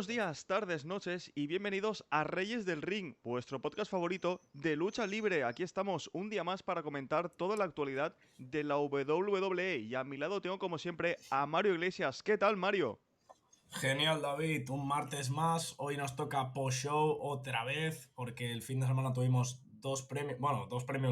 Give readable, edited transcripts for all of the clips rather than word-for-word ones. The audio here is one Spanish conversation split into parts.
Buenos días, tardes, noches y bienvenidos a Reyes del Ring, vuestro podcast favorito de lucha libre. Aquí estamos un día más para comentar toda la actualidad de la WWE y a mi lado tengo como siempre a Mario Iglesias. ¿Qué tal, Mario? Genial, David. Un martes más. Hoy nos toca post-show otra vez, porque el fin de semana tuvimos dos premios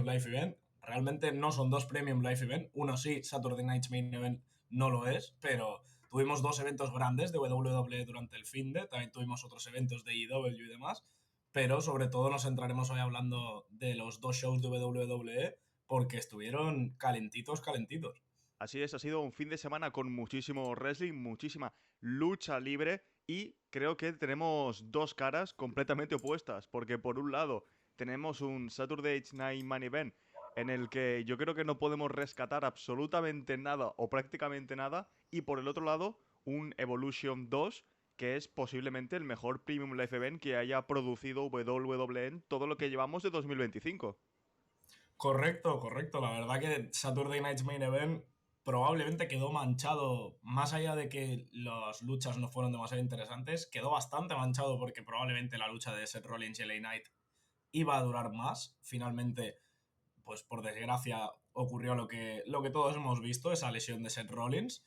Live Event. Realmente no son dos Premium Live Event. Uno sí, Saturday Night's Main Event no lo es, pero tuvimos dos eventos grandes de WWE durante el fin de. También tuvimos otros eventos de EW y demás. Pero sobre todo nos centraremos hoy hablando de los dos shows de WWE porque estuvieron calentitos, calentitos. Así es, ha sido un fin de semana con muchísimo wrestling, muchísima lucha libre y creo que tenemos dos caras completamente opuestas, porque por un lado tenemos un Saturday Night Main Event en el que yo creo que no podemos rescatar absolutamente nada o prácticamente nada, y por el otro lado un Evolution 2 que es posiblemente el mejor Premium Live Event que haya producido WWE en todo lo que llevamos de 2025. Correcto, correcto. La verdad que Saturday Night's Main Event probablemente quedó manchado, más allá de que las luchas no fueron demasiado interesantes, quedó bastante manchado porque probablemente la lucha de Seth Rollins y LA Knight iba a durar más. Finalmente, pues por desgracia ocurrió lo que todos hemos visto, esa lesión de Seth Rollins,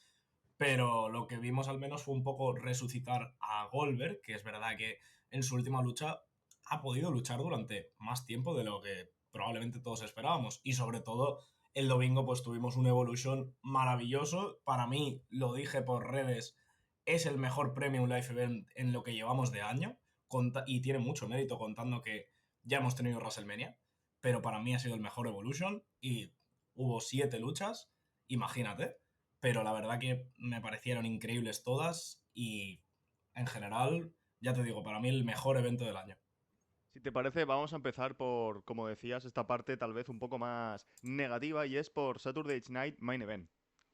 pero lo que vimos al menos fue un poco resucitar a Goldberg, que es verdad que en su última lucha ha podido luchar durante más tiempo de lo que probablemente todos esperábamos. Y sobre todo, el domingo pues tuvimos un Evolution maravilloso. Para mí, lo dije por redes, es el mejor Premium Live Event en lo que llevamos de año. Y tiene mucho mérito contando que ya hemos tenido WrestleMania, pero para mí ha sido el mejor Evolution y hubo 7 luchas, imagínate. Pero la verdad que me parecieron increíbles todas y en general, ya te digo, para mí el mejor evento del año. Si te parece, vamos a empezar por, como decías, esta parte tal vez un poco más negativa y es por Saturday Night Main Event.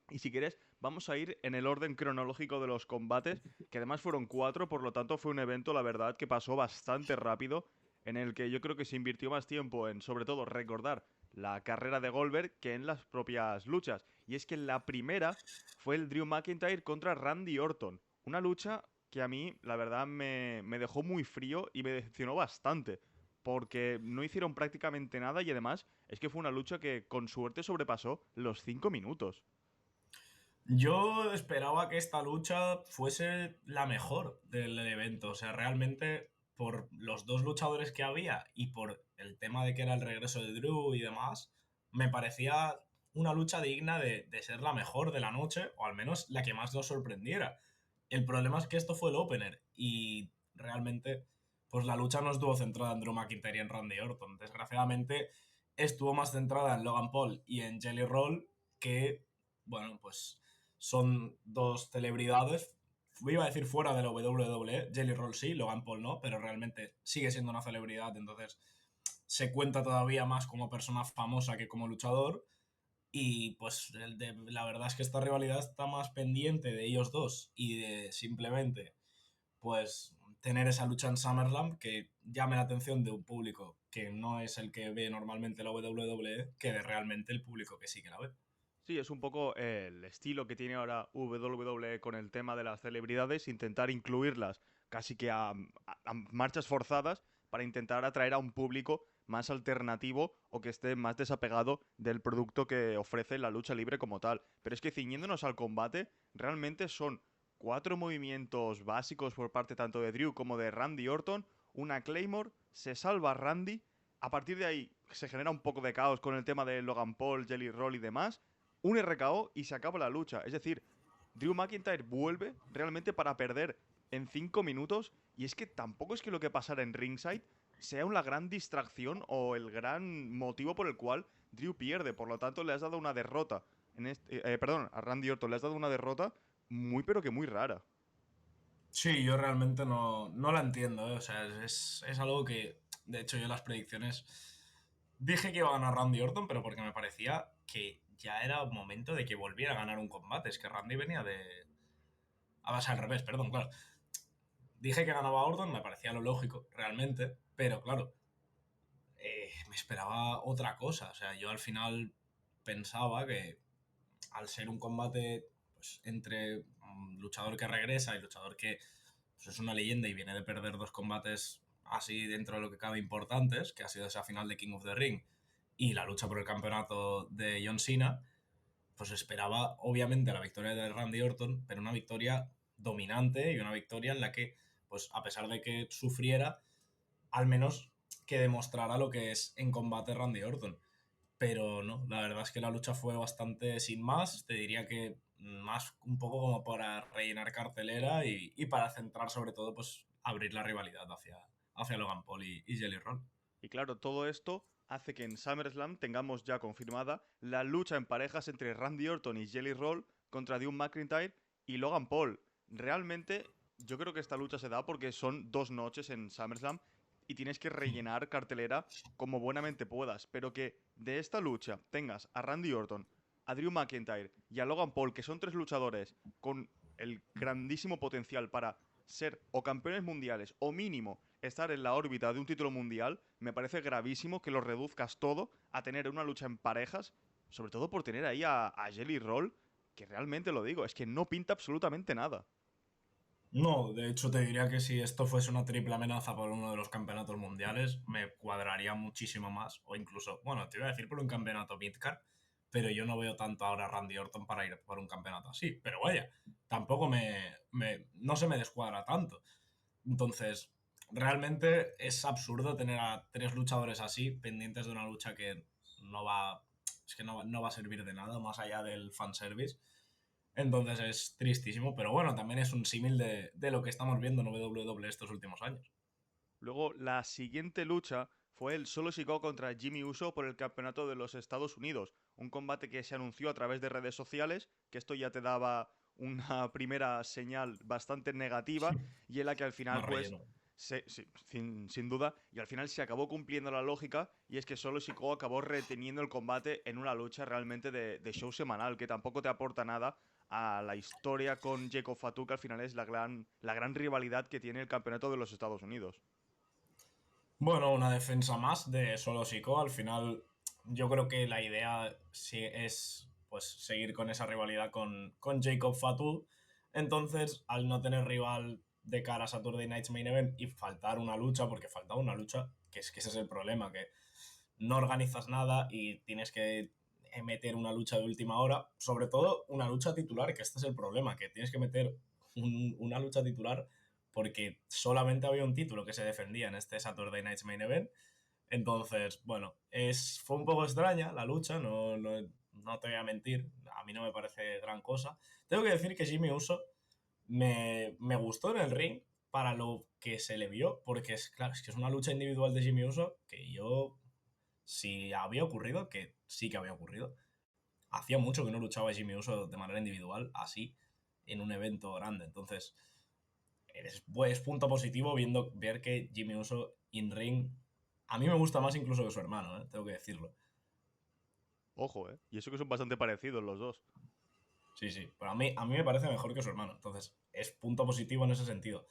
Y si quieres, vamos a ir en el orden cronológico de los combates, que además fueron cuatro, por lo tanto fue un evento, la verdad, que pasó bastante rápido, en el que yo creo que se invirtió más tiempo en, sobre todo, recordar la carrera de Goldberg que en las propias luchas. Y es que la primera fue el Drew McIntyre contra Randy Orton. Una lucha que a mí, la verdad, me dejó muy frío y me decepcionó bastante. Porque no hicieron prácticamente nada y además es que fue una lucha que con suerte sobrepasó los 5 minutos. Yo esperaba que esta lucha fuese la mejor del evento. O sea, realmente por los dos luchadores que había y por el tema de que era el regreso de Drew y demás, me parecía una lucha digna de ser la mejor de la noche, o al menos la que más nos sorprendiera. El problema es que esto fue el opener y realmente pues la lucha no estuvo centrada en Drew McIntyre y en Randy Orton. Desgraciadamente estuvo más centrada en Logan Paul y en Jelly Roll que, bueno, pues son dos celebridades. Iba a decir fuera de la WWE, Jelly Roll sí, Logan Paul no, pero realmente sigue siendo una celebridad, entonces se cuenta todavía más como persona famosa que como luchador. Y pues la verdad es que esta rivalidad está más pendiente de ellos dos y de simplemente pues tener esa lucha en SummerSlam que llame la atención de un público que no es el que ve normalmente la WWE, que de realmente el público que sí que la ve. Sí, es un poco el estilo que tiene ahora WWE con el tema de las celebridades, intentar incluirlas casi que a marchas forzadas para intentar atraer a un público más alternativo o que esté más desapegado del producto que ofrece la lucha libre como tal. Pero es que ciñéndonos al combate, realmente son cuatro movimientos básicos por parte tanto de Drew como de Randy Orton, una Claymore, se salva Randy, a partir de ahí se genera un poco de caos con el tema de Logan Paul, Jelly Roll y demás, un RKO y se acaba la lucha. Es decir, Drew McIntyre vuelve realmente para perder en 5 minutos y es que tampoco es que lo que pasara en ringside sea una gran distracción o el gran motivo por el cual Drew pierde. Por lo tanto, le has dado una derrota. Perdón, a Randy Orton le has dado una derrota muy pero que muy rara. Sí, yo realmente no la entiendo, ¿eh? O sea, es algo que, de hecho, yo en las predicciones dije que iba a ganar Randy Orton, pero porque me parecía que ya era momento de que volviera a ganar un combate. Es que Randy venía de... A base al revés, perdón, claro. Dije que ganaba Orton, me parecía lo lógico, realmente, pero claro, me esperaba otra cosa. O sea, yo al final pensaba que al ser un combate pues, entre un luchador que regresa y luchador que pues es una leyenda y viene de perder 2 combates así dentro de lo que cabe importantes, que ha sido esa final de King of the Ring y la lucha por el campeonato de John Cena, pues esperaba obviamente la victoria de Randy Orton, pero una victoria dominante y una victoria en la que, pues a pesar de que sufriera, al menos que demostrara lo que es en combate Randy Orton. Pero no, la verdad es que la lucha fue bastante sin más. Te diría que más un poco como para rellenar cartelera y para centrar sobre todo, pues abrir la rivalidad hacia Logan Paul y Jelly Roll. Y claro, todo esto hace que en SummerSlam tengamos ya confirmada la lucha en parejas entre Randy Orton y Jelly Roll contra Drew McIntyre y Logan Paul. Realmente, yo creo que esta lucha se da porque son 2 noches en SummerSlam y tienes que rellenar cartelera como buenamente puedas. Pero que de esta lucha tengas a Randy Orton, a Drew McIntyre y a Logan Paul, que son 3 luchadores con el grandísimo potencial para ser o campeones mundiales o mínimo estar en la órbita de un título mundial, me parece gravísimo que lo reduzcas todo a tener una lucha en parejas, sobre todo por tener ahí a Jelly Roll, que realmente lo digo, es que no pinta absolutamente nada. No, de hecho te diría que si esto fuese una triple amenaza por uno de los campeonatos mundiales, me cuadraría muchísimo más. O incluso, bueno, te iba a decir por un campeonato midcard, pero yo no veo tanto ahora a Randy Orton para ir por un campeonato así. Pero vaya, tampoco no se me descuadra tanto. Entonces, realmente es absurdo tener a 3 luchadores así pendientes de una lucha que no va, es que no va a servir de nada más allá del fanservice. Entonces es tristísimo, pero bueno, también es un símil de lo que estamos viendo en WWE estos últimos años. Luego, la siguiente lucha fue el Solo Sikoa contra Jimmy Uso por el campeonato de los Estados Unidos. Un combate que se anunció a través de redes sociales, que esto ya te daba una primera señal bastante negativa y en la que al final, Más pues, relleno. sin duda, y al final se acabó cumpliendo la lógica y es que Solo Sikoa acabó reteniendo el combate en una lucha realmente de show semanal, que tampoco te aporta nada a la historia con Jacob Fatu, que al final es la gran rivalidad que tiene el campeonato de los Estados Unidos. Bueno, una defensa más de Solo Sikoa. Al final, yo creo que la idea sí es pues seguir con esa rivalidad con Jacob Fatu. Entonces, al no tener rival de cara a Saturday Night's Main Event y faltar una lucha, porque faltaba una lucha, que es que ese es el problema, que no organizas nada y tienes que meter una lucha de última hora, sobre todo una lucha titular, que este es el problema, que tienes que meter una lucha titular porque solamente había un título que se defendía en este Saturday Night's Main Event. Entonces, bueno, fue un poco extraña la lucha, no te voy a mentir, a mí no me parece gran cosa. Tengo que decir que Jimmy Uso me gustó en el ring para lo que se le vio, porque claro, es que es una lucha individual de Jimmy Uso que yo, si había ocurrido, que sí que había ocurrido, hacía mucho que no luchaba Jimmy Uso de manera individual así en un evento grande. Entonces, es punto positivo ver que Jimmy Uso in ring a mí me gusta más incluso que su hermano, tengo que decirlo. Ojo, ¿eh? Y eso que son bastante parecidos los dos. Sí, sí, pero a mí me parece mejor que su hermano. Entonces, es punto positivo en ese sentido.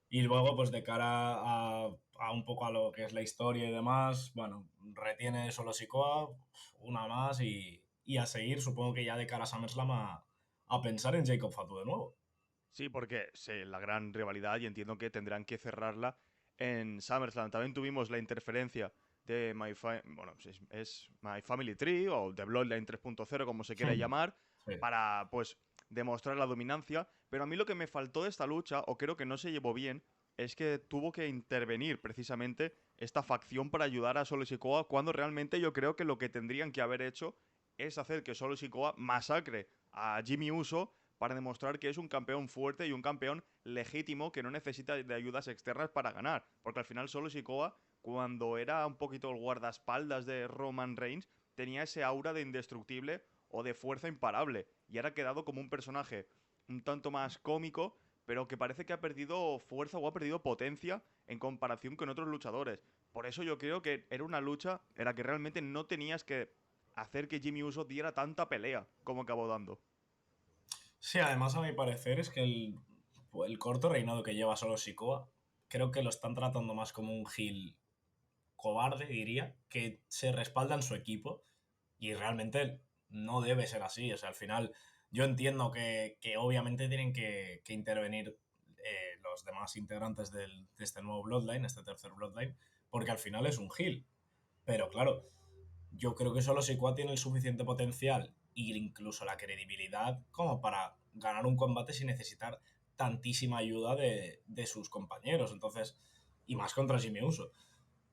Y luego, pues de cara a un poco a lo que es la historia y demás, bueno, retiene solo Sikoa, una más y a seguir, supongo que ya de cara a SummerSlam a pensar en Jacob Fatu de nuevo. Sí, porque sé la gran rivalidad y entiendo que tendrán que cerrarla en SummerSlam. También tuvimos la interferencia de bueno, es My Family Tree o The Bloodline 3.0, como se quiera llamar, Sí. para pues demostrar la dominancia. Pero a mí lo que me faltó de esta lucha, o creo que no se llevó bien, es que tuvo que intervenir precisamente esta facción para ayudar a Solo Sikoa cuando realmente yo creo que lo que tendrían que haber hecho es hacer que Solo Sikoa masacre a Jimmy Uso para demostrar que es un campeón fuerte y un campeón legítimo que no necesita de ayudas externas para ganar. Porque al final Solo Sikoa, cuando era un poquito el guardaespaldas de Roman Reigns, tenía ese aura de indestructible o de fuerza imparable. Y ahora ha quedado como un personaje un tanto más cómico, pero que parece que ha perdido fuerza o ha perdido potencia en comparación con otros luchadores. Por eso yo creo que era una lucha en la que realmente no tenías que hacer que Jimmy Uso diera tanta pelea como acabó dando. Sí, además a mi parecer es que el corto reinado que lleva solo Sikoa, creo que lo están tratando más como un heel cobarde, diría, que se respalda en su equipo y realmente no debe ser así. O sea, al final yo entiendo que obviamente tienen que intervenir los demás integrantes de este nuevo Bloodline, este tercer Bloodline, porque al final es un heel. Pero claro, yo creo que solo Sikoa tiene el suficiente potencial e incluso la credibilidad como para ganar un combate sin necesitar tantísima ayuda de sus compañeros. Entonces, y más contra Jimmy Uso.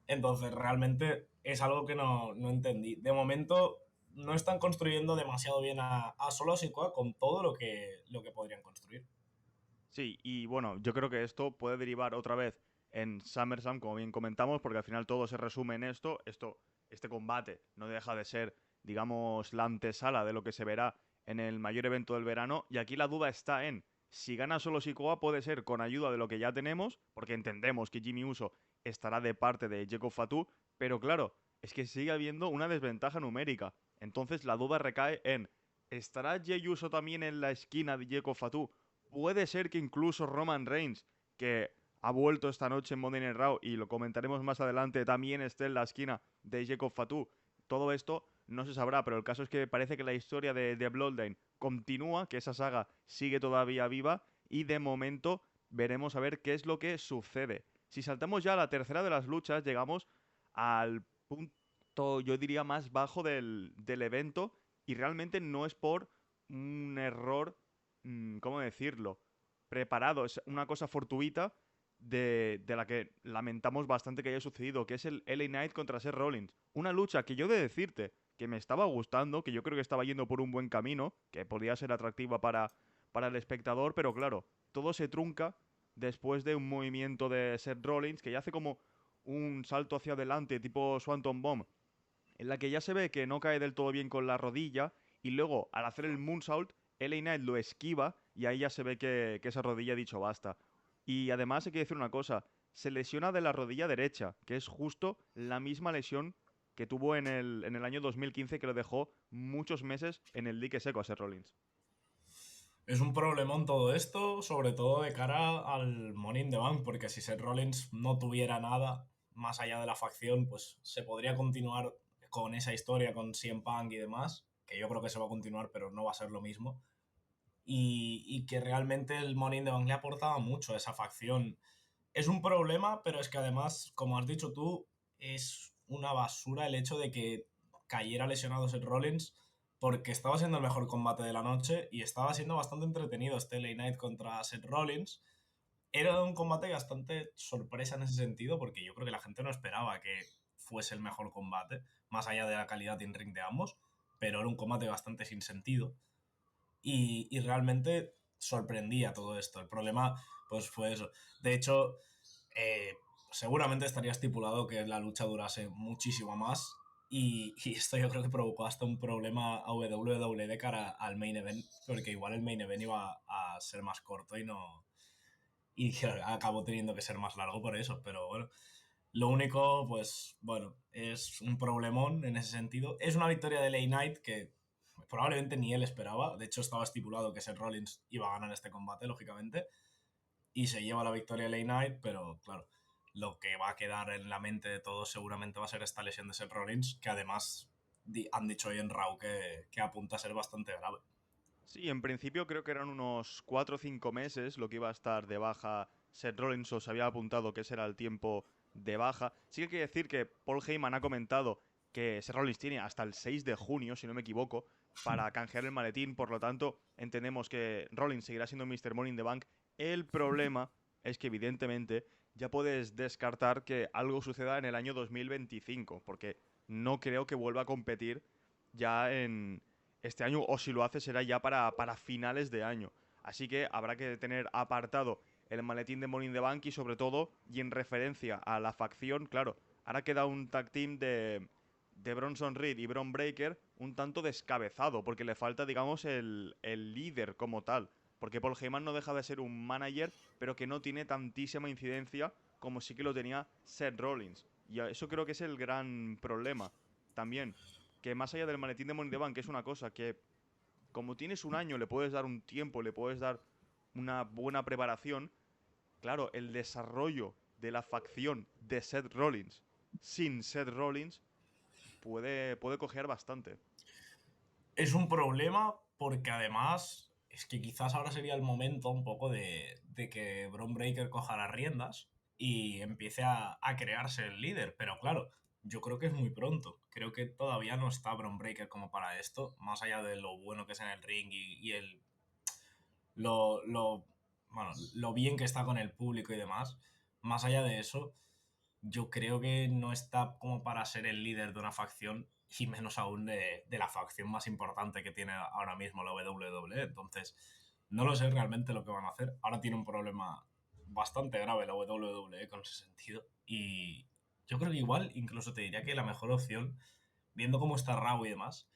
Entonces, realmente es algo que no entendí. De momento, no están construyendo demasiado bien a Solo Sikoa con todo lo que podrían construir. Sí, y bueno, yo creo que esto puede derivar otra vez en SummerSlam, como bien comentamos, porque al final todo se resume en esto. Este combate no deja de ser, digamos, la antesala de lo que se verá en el mayor evento del verano. Y aquí la duda está en si gana solo Sikoa puede ser con ayuda de lo que ya tenemos, porque entendemos que Jimmy Uso estará de parte de Jacob Fatu, pero claro, es que sigue habiendo una desventaja numérica. Entonces la duda recae en ¿estará Jey Uso también en la esquina de Jacob Fatu? Puede ser que incluso Roman Reigns, que ha vuelto esta noche en Monday Night Raw y lo comentaremos más adelante, también esté en la esquina de Jacob Fatu. Todo esto no se sabrá, pero el caso es que parece que la historia de Bloodline continúa, que esa saga sigue todavía viva y de momento veremos a ver qué es lo que sucede. Si saltamos ya a la tercera de las luchas, llegamos al punto, yo diría, más bajo del evento y realmente no es por un error, ¿cómo decirlo? Preparado, es una cosa fortuita de la que lamentamos bastante que haya sucedido, que es el LA Knight contra Seth Rollins. Una lucha que yo he de decirte que me estaba gustando, que yo creo que estaba yendo por un buen camino, que podía ser atractiva para el espectador, pero claro, todo se trunca después de un movimiento de Seth Rollins que ya hace como un salto hacia adelante tipo Swanton Bomb, en la que ya se ve que no cae del todo bien con la rodilla y luego al hacer el moonsault, LA Knight lo esquiva y ahí ya se ve que esa rodilla ha dicho basta. Y además hay que decir una cosa, se lesiona de la rodilla derecha, que es justo la misma lesión que tuvo en el año 2015 que lo dejó muchos meses en el dique seco a Seth Rollins. Es un problemón todo esto, sobre todo de cara al Money in the Bank, porque si Seth Rollins no tuviera nada más allá de la facción, pues se podría continuar con esa historia con CM Punk y demás, que yo creo que se va a continuar, pero no va a ser lo mismo. Y que realmente el Money in the Bank le aportaba mucho a esa facción. Es un problema, pero es que además, como has dicho tú, es una basura el hecho de que cayera lesionado Seth Rollins porque estaba siendo el mejor combate de la noche y estaba siendo bastante entretenido este LA Knight contra Seth Rollins. Era un combate bastante sorpresa en ese sentido porque yo creo que la gente no esperaba que fuese el mejor combate, más allá de la calidad in ring de ambos, pero era un combate bastante sin sentido y realmente sorprendía todo esto. El problema pues fue eso. De hecho, eh, seguramente estaría estipulado que la lucha durase muchísimo más y esto yo creo que provocó hasta un problema a WWE de cara al main event, porque igual el main event iba a ser más corto y acabó teniendo que ser más largo por eso, pero bueno. Lo único, pues bueno, es un problemón en ese sentido. Es una victoria de LA Knight que probablemente ni él esperaba. De hecho, estaba estipulado que Seth Rollins iba a ganar este combate, lógicamente. Y se lleva la victoria LA Knight, pero claro, lo que va a quedar en la mente de todos seguramente va a ser esta lesión de Seth Rollins, que además han dicho hoy en Raw que apunta a ser bastante grave. Sí, en principio creo que eran unos 4 o 5 meses lo que iba a estar de baja Seth Rollins, o se había apuntado que ese era el tiempo de baja. Sí que hay que decir que Paul Heyman ha comentado que Seth Rollins tiene hasta el 6 de junio, si no me equivoco, para canjear el maletín. Por lo tanto, entendemos que Rollins seguirá siendo Mr. Money in the Bank. El problema es que evidentemente ya puedes descartar que algo suceda en el año 2025, porque no creo que vuelva a competir ya en este año, o si lo hace será ya para finales de año. Así que habrá que tener apartado el maletín de Money in the Bank y sobre todo, y en referencia a la facción, claro, ahora queda un tag team de Bronson Reed y Bron Breaker un tanto descabezado, porque le falta, digamos, el líder como tal. Porque Paul Heyman no deja de ser un manager, pero que no tiene tantísima incidencia como sí que lo tenía Seth Rollins. Y eso creo que es el gran problema. También, que más allá del maletín de Money in the Bank, que es una cosa que, como tienes un año, le puedes dar un tiempo, le puedes dar una buena preparación. Claro, el desarrollo de la facción de Seth Rollins sin Seth Rollins puede cojear bastante. Es un problema porque además es que quizás ahora sería el momento un poco de que Bron Breakker coja las riendas y empiece a crearse el líder. Pero claro, yo creo que es muy pronto. Creo que todavía no está Bron Breakker como para esto, más allá de lo bueno que es en el ring y el, lo, bueno, lo bien que está con el público y demás. Más allá de eso, yo creo que no está como para ser el líder de una facción y menos aún de la facción más importante que tiene ahora mismo la WWE. Entonces, no lo sé realmente lo que van a hacer. Ahora tiene un problema bastante grave la WWE con ese sentido. Y yo creo que igual, incluso te diría que la mejor opción, viendo cómo está Raw y demás,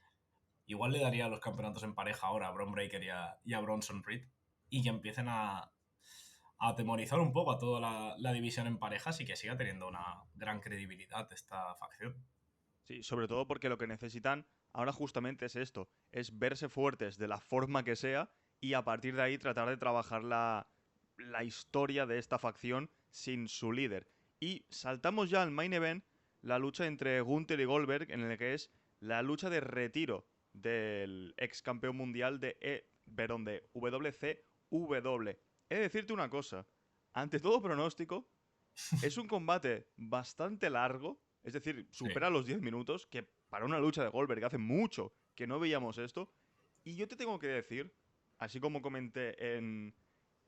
igual le daría los campeonatos en pareja ahora a Bron Breakker y a Bronson Reed y que empiecen a atemorizar un poco a toda la división en parejas y que siga teniendo una gran credibilidad esta facción. Sí, sobre todo porque lo que necesitan ahora justamente es esto, es verse fuertes de la forma que sea y a partir de ahí tratar de trabajar la historia de esta facción sin su líder. Y saltamos ya al main event, la lucha entre Gunther y Goldberg, en el que es la lucha de retiro del ex campeón mundial de WCW. He de decirte una cosa, ante todo pronóstico, es un combate bastante largo, es decir, Sí. supera los 10 minutos, que para una lucha de Goldberg hace mucho que no veíamos esto. Y yo te tengo que decir, así como comenté en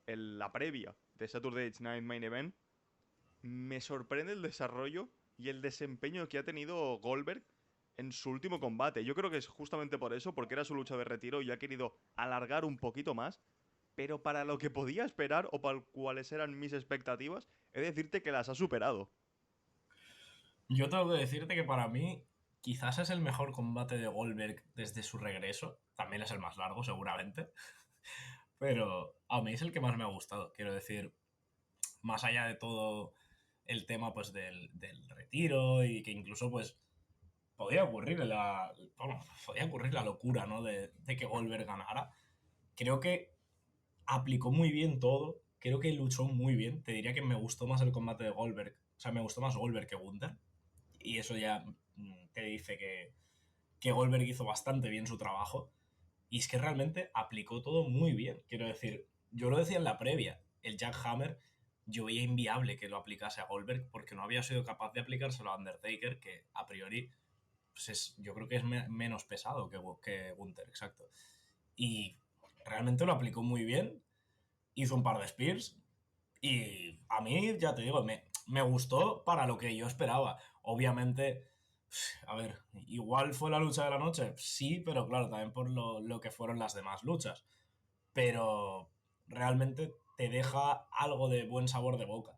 la previa de Saturday Night Main Event, me sorprende el desarrollo y el desempeño que ha tenido Goldberg en su último combate. Yo creo que es justamente por eso, porque era su lucha de retiro y ha querido alargar un poquito más, pero para lo que podía esperar o para cuáles eran mis expectativas, he de decirte que las ha superado. Yo tengo que decirte que para mí quizás es el mejor combate de Goldberg desde su regreso. También es el más largo, seguramente. Pero a mí es el que más me ha gustado. Quiero decir, más allá de todo el tema pues del retiro y que incluso pues podía ocurrir la locura, ¿no? De que Goldberg ganara. Creo que aplicó muy bien todo. Creo que luchó muy bien. Te diría que me gustó más el combate de Goldberg. O sea, me gustó más Goldberg que Gunther. Y eso ya te dice que Goldberg hizo bastante bien su trabajo. Y es que realmente aplicó todo muy bien. Quiero decir, yo lo decía en la previa, el Jackhammer yo veía inviable que lo aplicase a Goldberg porque no había sido capaz de aplicárselo a Undertaker, que a priori pues yo creo que es menos pesado que Gunther, exacto. Y realmente lo aplicó muy bien, hizo un par de spears y a mí, ya te digo, me gustó para lo que yo esperaba. Obviamente, a ver, igual fue la lucha de la noche, sí, pero claro, también por lo que fueron las demás luchas. Pero realmente te deja algo de buen sabor de boca.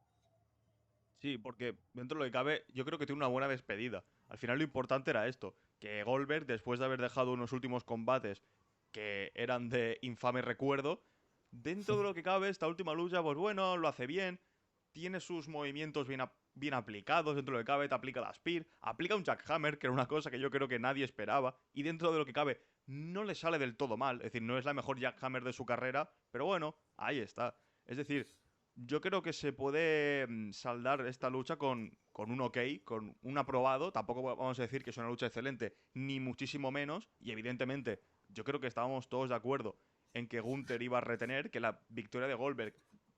Sí, porque dentro de lo que cabe, yo creo que tiene una buena despedida. Al final lo importante era esto, que Goldberg, después de haber dejado unos últimos combates que eran de infame recuerdo, dentro de lo que cabe, esta última lucha, pues bueno, lo hace bien, tiene sus movimientos bien aplicados, dentro de lo que cabe, te aplica la Spear, aplica un Jackhammer, que era una cosa que yo creo que nadie esperaba, y dentro de lo que cabe, no le sale del todo mal, es decir, no es la mejor Jackhammer de su carrera, pero bueno, ahí está. Es decir, yo creo que se puede saldar esta lucha con un ok, con un aprobado. Tampoco vamos a decir que es una lucha excelente, ni muchísimo menos. Y evidentemente, yo creo que estábamos todos de acuerdo en que Gunther iba a retener, que la victoria de Goldberg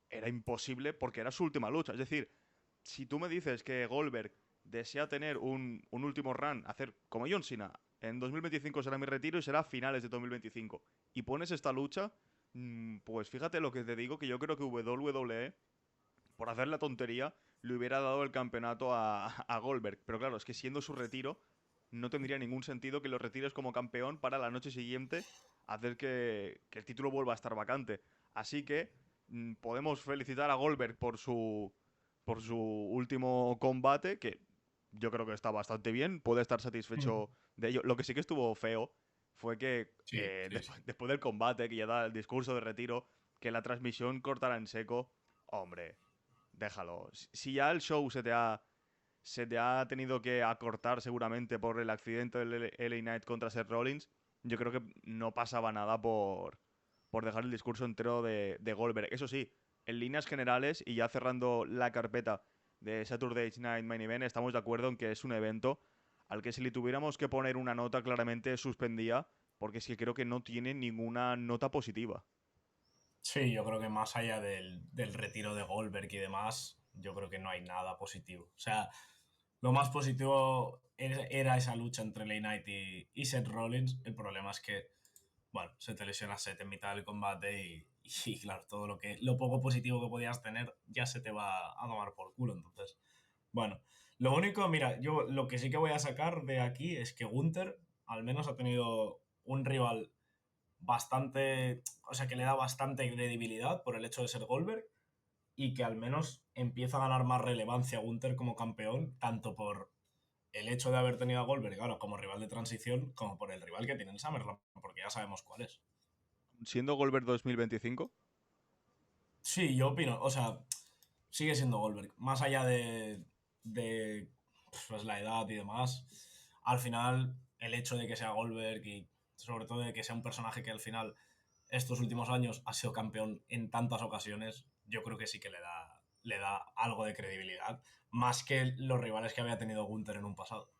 era imposible porque era su última lucha. Es decir, si tú me dices que Goldberg desea tener un último run, hacer como John Cena, en 2025 será mi retiro y será a finales de 2025, y pones esta lucha, pues fíjate lo que te digo, que yo creo que WWE, por hacer la tontería, le hubiera dado el campeonato a Goldberg. Pero claro, es que siendo su retiro, no tendría ningún sentido que lo retires como campeón para la noche siguiente hacer que el título vuelva a estar vacante. Así que podemos felicitar a Goldberg por su último combate, que yo creo que está bastante bien, puede estar satisfecho de ello. Lo que sí que estuvo feo fue que Sí, sí, sí. después del combate, que ya da el discurso de retiro, que la transmisión cortara en seco, hombre, déjalo. Si ya el show se te ha tenido que acortar seguramente por el accidente del LA Knight contra Seth Rollins, yo creo que no pasaba nada por dejar el discurso entero de Goldberg. Eso sí, en líneas generales, y ya cerrando la carpeta de Saturday Night Main Event, estamos de acuerdo en que es un evento al que si le tuviéramos que poner una nota claramente suspendía, porque es que creo que no tiene ninguna nota positiva. Sí, yo creo que más allá del retiro de Goldberg y demás, yo creo que no hay nada positivo. O sea, lo más positivo era esa lucha entre LA Knight y Seth Rollins. El problema es que, bueno, se te lesiona Seth en mitad del combate y claro, lo poco positivo que podías tener ya se te va a tomar por culo. Entonces, bueno, lo único, mira, yo lo que sí que voy a sacar de aquí es que Gunther al menos ha tenido un rival bastante, o sea, que le da bastante credibilidad por el hecho de ser Goldberg y que al menos empieza a ganar más relevancia Gunther como campeón, tanto por el hecho de haber tenido a Goldberg ahora como rival de transición, como por el rival que tiene en SummerSlam, porque ya sabemos cuál es. Siendo Goldberg 2025, Sí, yo opino, o sea, sigue siendo Goldberg, más allá de pues, la edad y demás, al final el hecho de que sea Goldberg y sobre todo de que sea un personaje que al final estos últimos años ha sido campeón en tantas ocasiones, yo creo que sí que le da algo de credibilidad, más que los rivales que había tenido Gunther en un pasado.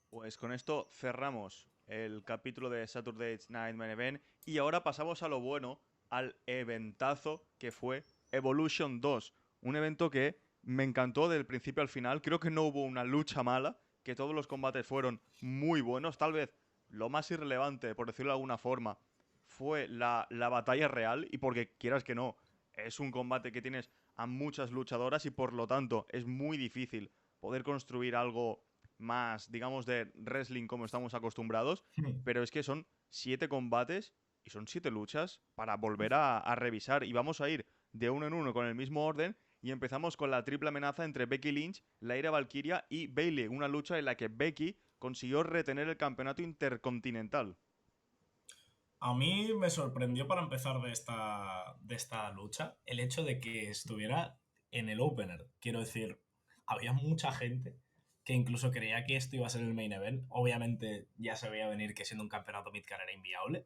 pues con esto cerramos el capítulo de Saturday Night Main Event y ahora pasamos a lo bueno, al eventazo que fue Evolution 2. Un evento que me encantó del principio al final. Creo que no hubo una lucha mala, que todos los combates fueron muy buenos. Tal vez lo más irrelevante, por decirlo de alguna forma, fue la batalla real y porque quieras que no, es un combate que tienes a muchas luchadoras y por lo tanto es muy difícil poder construir algo más, digamos, de wrestling como estamos acostumbrados, pero es que son 7 combates y son 7 luchas para volver a revisar. Y vamos a ir de uno en uno con el mismo orden y empezamos con la triple amenaza entre Becky Lynch, Lyra Valkyria y Bayley, una lucha en la que Becky consiguió retener el campeonato intercontinental. A mí me sorprendió para empezar de esta lucha el hecho de que estuviera en el opener. Quiero decir, había mucha gente que incluso creía que esto iba a ser el main event. Obviamente ya se veía venir que siendo un campeonato midcard era inviable,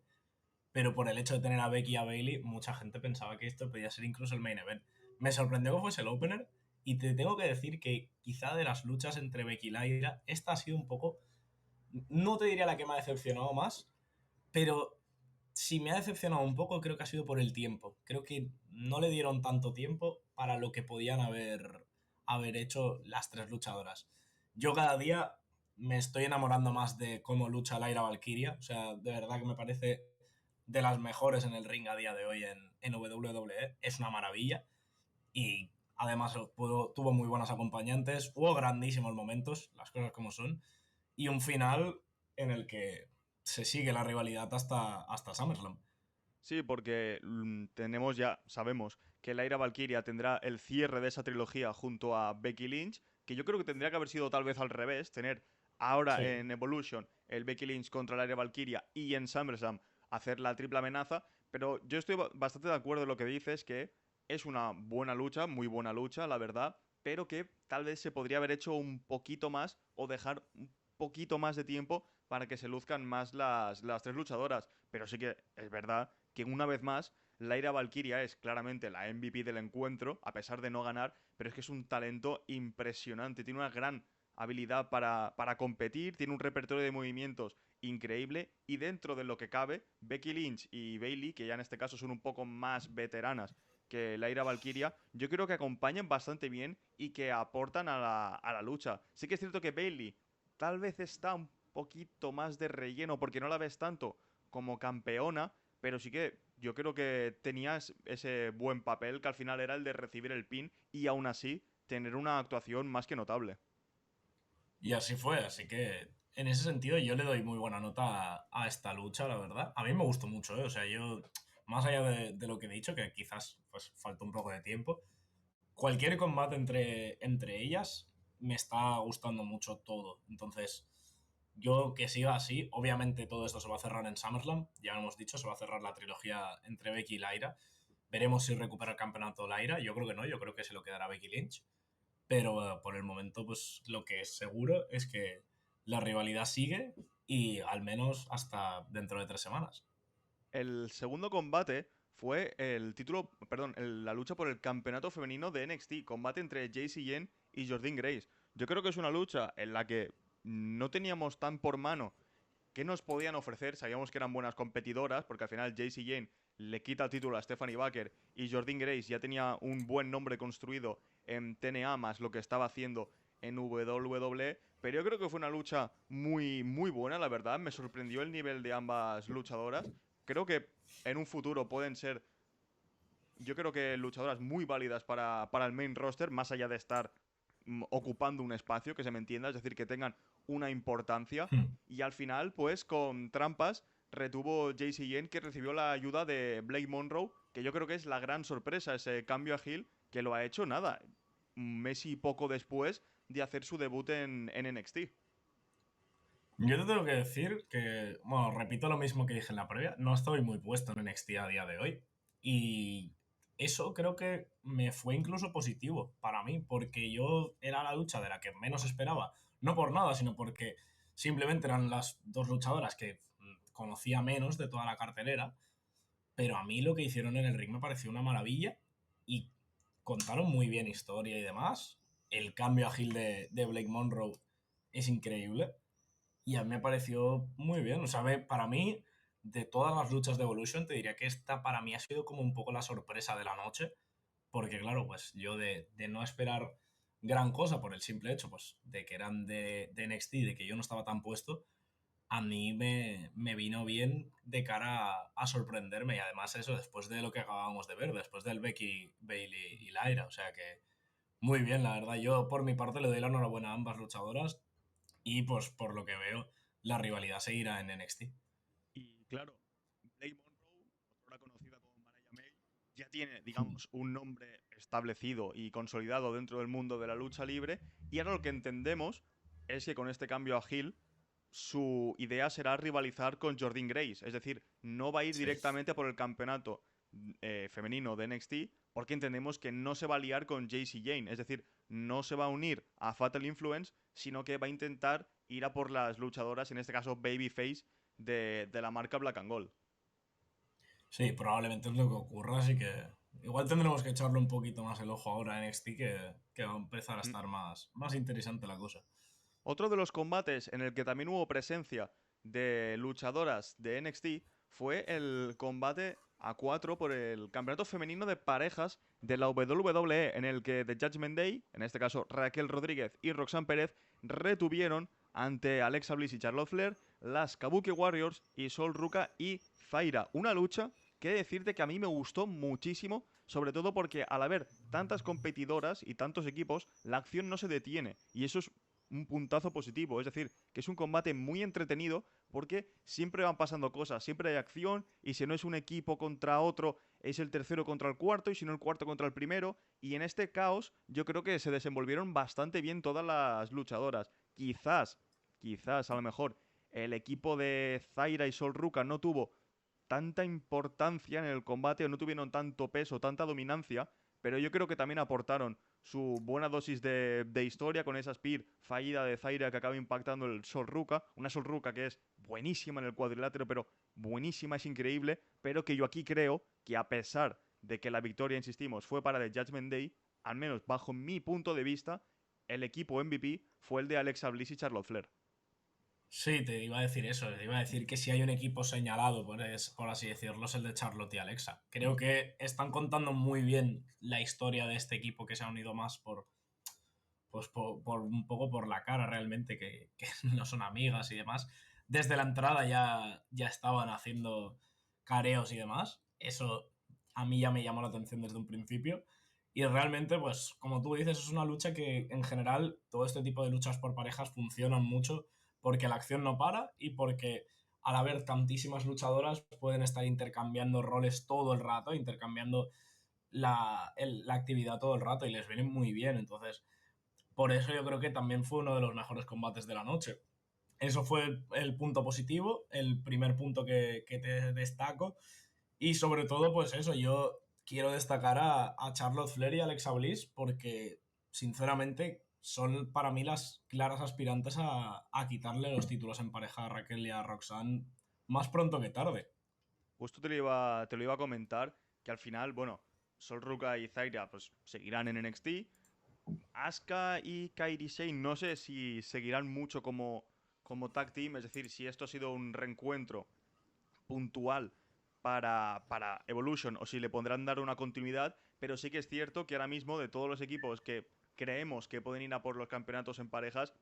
pero por el hecho de tener a Becky y a Bailey, mucha gente pensaba que esto podía ser incluso el main event. Me sorprendió que fuese el opener y te tengo que decir que quizá de las luchas entre Becky y Lyra, esta ha sido un poco, no te diría la que me ha decepcionado más, pero si me ha decepcionado un poco, creo que ha sido por el tiempo. Creo que no le dieron tanto tiempo para lo que podían haber hecho las tres luchadoras. Yo cada día me estoy enamorando más de cómo lucha Lyra Valkyria. O sea, de verdad que me parece de las mejores en el ring a día de hoy en WWE. Es una maravilla. Y además tuvo muy buenas acompañantes. Hubo grandísimos momentos, las cosas como son. Y un final en el que se sigue la rivalidad hasta SummerSlam. Sí, porque tenemos ya, sabemos que Lyra Valkyria tendrá el cierre de esa trilogía junto a Becky Lynch, que yo creo que tendría que haber sido tal vez al revés, tener ahora Sí. en Evolution el Becky Lynch contra Lyra Valkyria y en SummerSlam hacer la triple amenaza, pero yo estoy bastante de acuerdo en lo que dices, que es una buena lucha, muy buena lucha, la verdad, pero que tal vez se podría haber hecho un poquito más o dejar un poquito más de tiempo para que se luzcan más las tres luchadoras. Pero sí que es verdad que una vez más Lyra Valkyria es claramente la MVP del encuentro, a pesar de no ganar, pero es que es un talento impresionante, tiene una gran habilidad para competir, tiene un repertorio de movimientos increíble y dentro de lo que cabe, Becky Lynch y Bayley, que ya en este caso son un poco más veteranas que Lyra Valkyria, yo creo que acompañan bastante bien y que aportan a la lucha. Sí que es cierto que Bayley tal vez está un poquito más de relleno porque no la ves tanto como campeona, pero sí que yo creo que tenías ese buen papel que al final era el de recibir el pin y aún así tener una actuación más que notable. Y así fue, así que en ese sentido yo le doy muy buena nota a esta lucha, la verdad. A mí me gustó mucho, ¿eh? O sea, yo, más allá de lo que he dicho, que quizás pues falta un poco de tiempo, cualquier combate entre ellas me está gustando mucho todo. Entonces, yo que siga así, obviamente todo esto se va a cerrar en SummerSlam, ya lo hemos dicho, se va a cerrar la trilogía entre Becky y Lyra. Veremos si recupera el campeonato Lyra, yo creo que no, yo creo que se lo quedará Becky Lynch, pero por el momento pues lo que es seguro es que la rivalidad sigue y al menos hasta dentro de 3 semanas. El segundo combate fue el título, perdón, la lucha por el campeonato femenino de NXT, combate entre Jacy Jane y Jordynne Grace. Yo creo que es una lucha en la que no teníamos tan por mano qué nos podían ofrecer. Sabíamos que eran buenas competidoras, porque al final Jacy Jane le quita el título a Stephanie Baker y Jordynne Grace ya tenía un buen nombre construido en TNA más lo que estaba haciendo en WWE, pero yo creo que fue una lucha muy, muy buena, la verdad. Me sorprendió el nivel de ambas luchadoras. Creo que en un futuro pueden ser, yo creo que luchadoras muy válidas para el main roster, más allá de estar ocupando un espacio, que se me entienda, es decir, que tengan una importancia. Hmm. Y al final, pues con trampas, retuvo JC Jane, que recibió la ayuda de Blake Monroe, que yo creo que es la gran sorpresa, ese cambio a heel, que lo ha hecho nada, un mes y poco después de hacer su debut en NXT. Yo te tengo que decir que, bueno, repito lo mismo que dije en la previa, no estoy muy puesto en NXT a día de hoy. Y eso creo que me fue incluso positivo para mí, porque yo era la lucha de la que menos esperaba. No por nada, sino porque simplemente eran las dos luchadoras que conocía menos de toda la cartelera. Pero a mí lo que hicieron en el ring me pareció una maravilla y contaron muy bien historia y demás. El cambio ágil de Blake Monroe es increíble. Y a mí me pareció muy bien. O sea, para mí, de todas las luchas de Evolution, te diría que esta para mí ha sido como un poco la sorpresa de la noche. Porque, claro, pues yo de no esperar gran cosa por el simple hecho, pues, de que eran de NXT, de que yo no estaba tan puesto, a mí me vino bien de cara a sorprenderme. Y además eso, después de lo que acabábamos de ver, después del Becky, Bailey y Lyra. O sea que muy bien, la verdad. Yo por mi parte le doy la enhorabuena a ambas luchadoras y pues por lo que veo, la rivalidad seguirá en NXT. Y claro, Blake Monroe, otra conocida como Mariah May, ya tiene, digamos, un nombre establecido y consolidado dentro del mundo de la lucha libre. Y ahora lo que entendemos es que con este cambio a heel, su idea será rivalizar con Jordynne Grace. Es decir, no va a ir Sí. directamente por el campeonato femenino de NXT, porque entendemos que no se va a liar con JC Jane. Es decir, no se va a unir a Fatal Influence, sino que va a intentar ir a por las luchadoras, en este caso Babyface, de la marca Black and Gold. Sí, probablemente es lo que ocurra, así que igual tendremos que echarle un poquito más el ojo ahora a NXT que va a empezar a Mm. estar más interesante la cosa. Otro de los combates en el que también hubo presencia de luchadoras de NXT fue el combate a 4 por el campeonato femenino de parejas de la WWE, en el que The Judgment Day, en este caso Raquel Rodríguez y Roxanne Pérez, retuvieron ante Alexa Bliss y Charlotte Flair, las Kabuki Warriors y Sol Ruka y Zaira. Una lucha que he de decirte que a mí me gustó muchísimo, sobre todo porque al haber tantas competidoras y tantos equipos, la acción no se detiene. Y eso es un puntazo positivo. Es decir, que es un combate muy entretenido porque siempre van pasando cosas, siempre hay acción y si no es un equipo contra otro, es el tercero contra el cuarto y si no el cuarto contra el primero. Y en este caos yo creo que se desenvolvieron bastante bien todas las luchadoras. Quizás a lo mejor el equipo de Zaira y Sol Ruka no tuvo tanta importancia en el combate o no tuvieron tanto peso, tanta dominancia, pero yo creo que también aportaron su buena dosis de historia con esa spear fallida de Zaira que acaba impactando el Sol Ruka, una Sol Ruka que es buenísima en el cuadrilátero, pero buenísima, es increíble, pero que yo aquí creo que a pesar de que la victoria, insistimos, fue para The Judgment Day, al menos bajo mi punto de vista, el equipo MVP fue el de Alexa Bliss y Charlotte Flair. Sí, te iba a decir eso. Te iba a decir que si hay un equipo señalado, por así decirlo, es el de Charlotte y Alexa. Creo que están contando muy bien la historia de este equipo que se ha unido más por un poco por la cara realmente, que no son amigas y demás. Desde la entrada ya estaban haciendo careos y demás. Eso a mí ya me llamó la atención desde un principio. Y realmente, pues, como tú dices, es una lucha que en general todo este tipo de luchas por parejas funcionan mucho porque la acción no para y porque al haber tantísimas luchadoras pueden estar intercambiando roles todo el rato, intercambiando la actividad todo el rato y les viene muy bien. Entonces, por eso yo creo que también fue uno de los mejores combates de la noche. Eso fue el punto positivo, el primer punto que te destaco. Y sobre todo, pues eso, yo quiero destacar a Charlotte Flair y a Alexa Bliss porque, sinceramente, son para mí las claras aspirantes a quitarle los títulos en pareja a Raquel y a Roxanne más pronto que tarde. Justo te lo iba a comentar que al final, bueno, Sol Ruka y Zaira pues seguirán en NXT. Asuka y Kairi Sane no sé si seguirán mucho como tag team, es decir, si esto ha sido un reencuentro puntual para Evolution o si le pondrán dar una continuidad, pero sí que es cierto que ahora mismo de todos los equipos que creemos que pueden ir a por los campeonatos en parejas,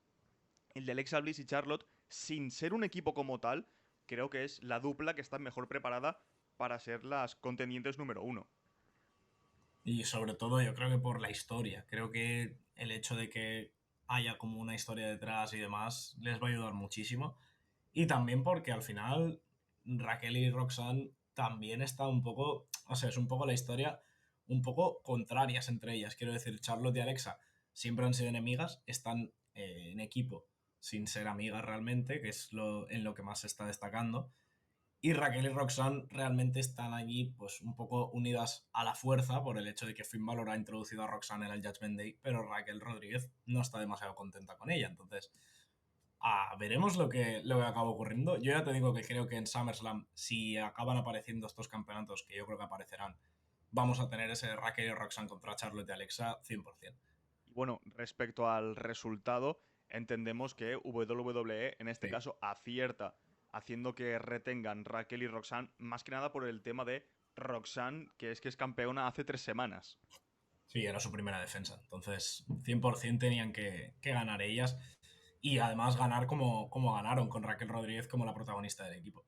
el de Alexa Bliss y Charlotte, sin ser un equipo como tal, creo que es la dupla que está mejor preparada para ser las contendientes número uno. Y sobre todo yo creo que por la historia. Creo que el hecho de que haya como una historia detrás y demás les va a ayudar muchísimo. Y también porque al final Raquel y Roxanne también está un poco, o sea, es un poco la historia un poco contrarias entre ellas. Quiero decir, Charlotte y Alexa siempre han sido enemigas, están en equipo sin ser amigas realmente, que es en lo que más se está destacando. Y Raquel y Roxanne realmente están allí pues un poco unidas a la fuerza por el hecho de que Finn Balor ha introducido a Roxanne en el Judgment Day, pero Raquel Rodríguez no está demasiado contenta con ella. Entonces, veremos lo que acaba ocurriendo. Yo ya te digo que creo que en SummerSlam, si acaban apareciendo estos campeonatos, que yo creo que aparecerán, vamos a tener ese Raquel y Roxanne contra Charlotte y Alexa 100%. Y bueno, respecto al resultado, entendemos que WWE en este Sí. caso acierta haciendo que retengan Raquel y Roxanne, más que nada por el tema de Roxanne, que es campeona hace 3 semanas. Sí, era su primera defensa. Entonces, 100% tenían que ganar ellas. Y además ganar como ganaron, con Raquel Rodríguez como la protagonista del equipo.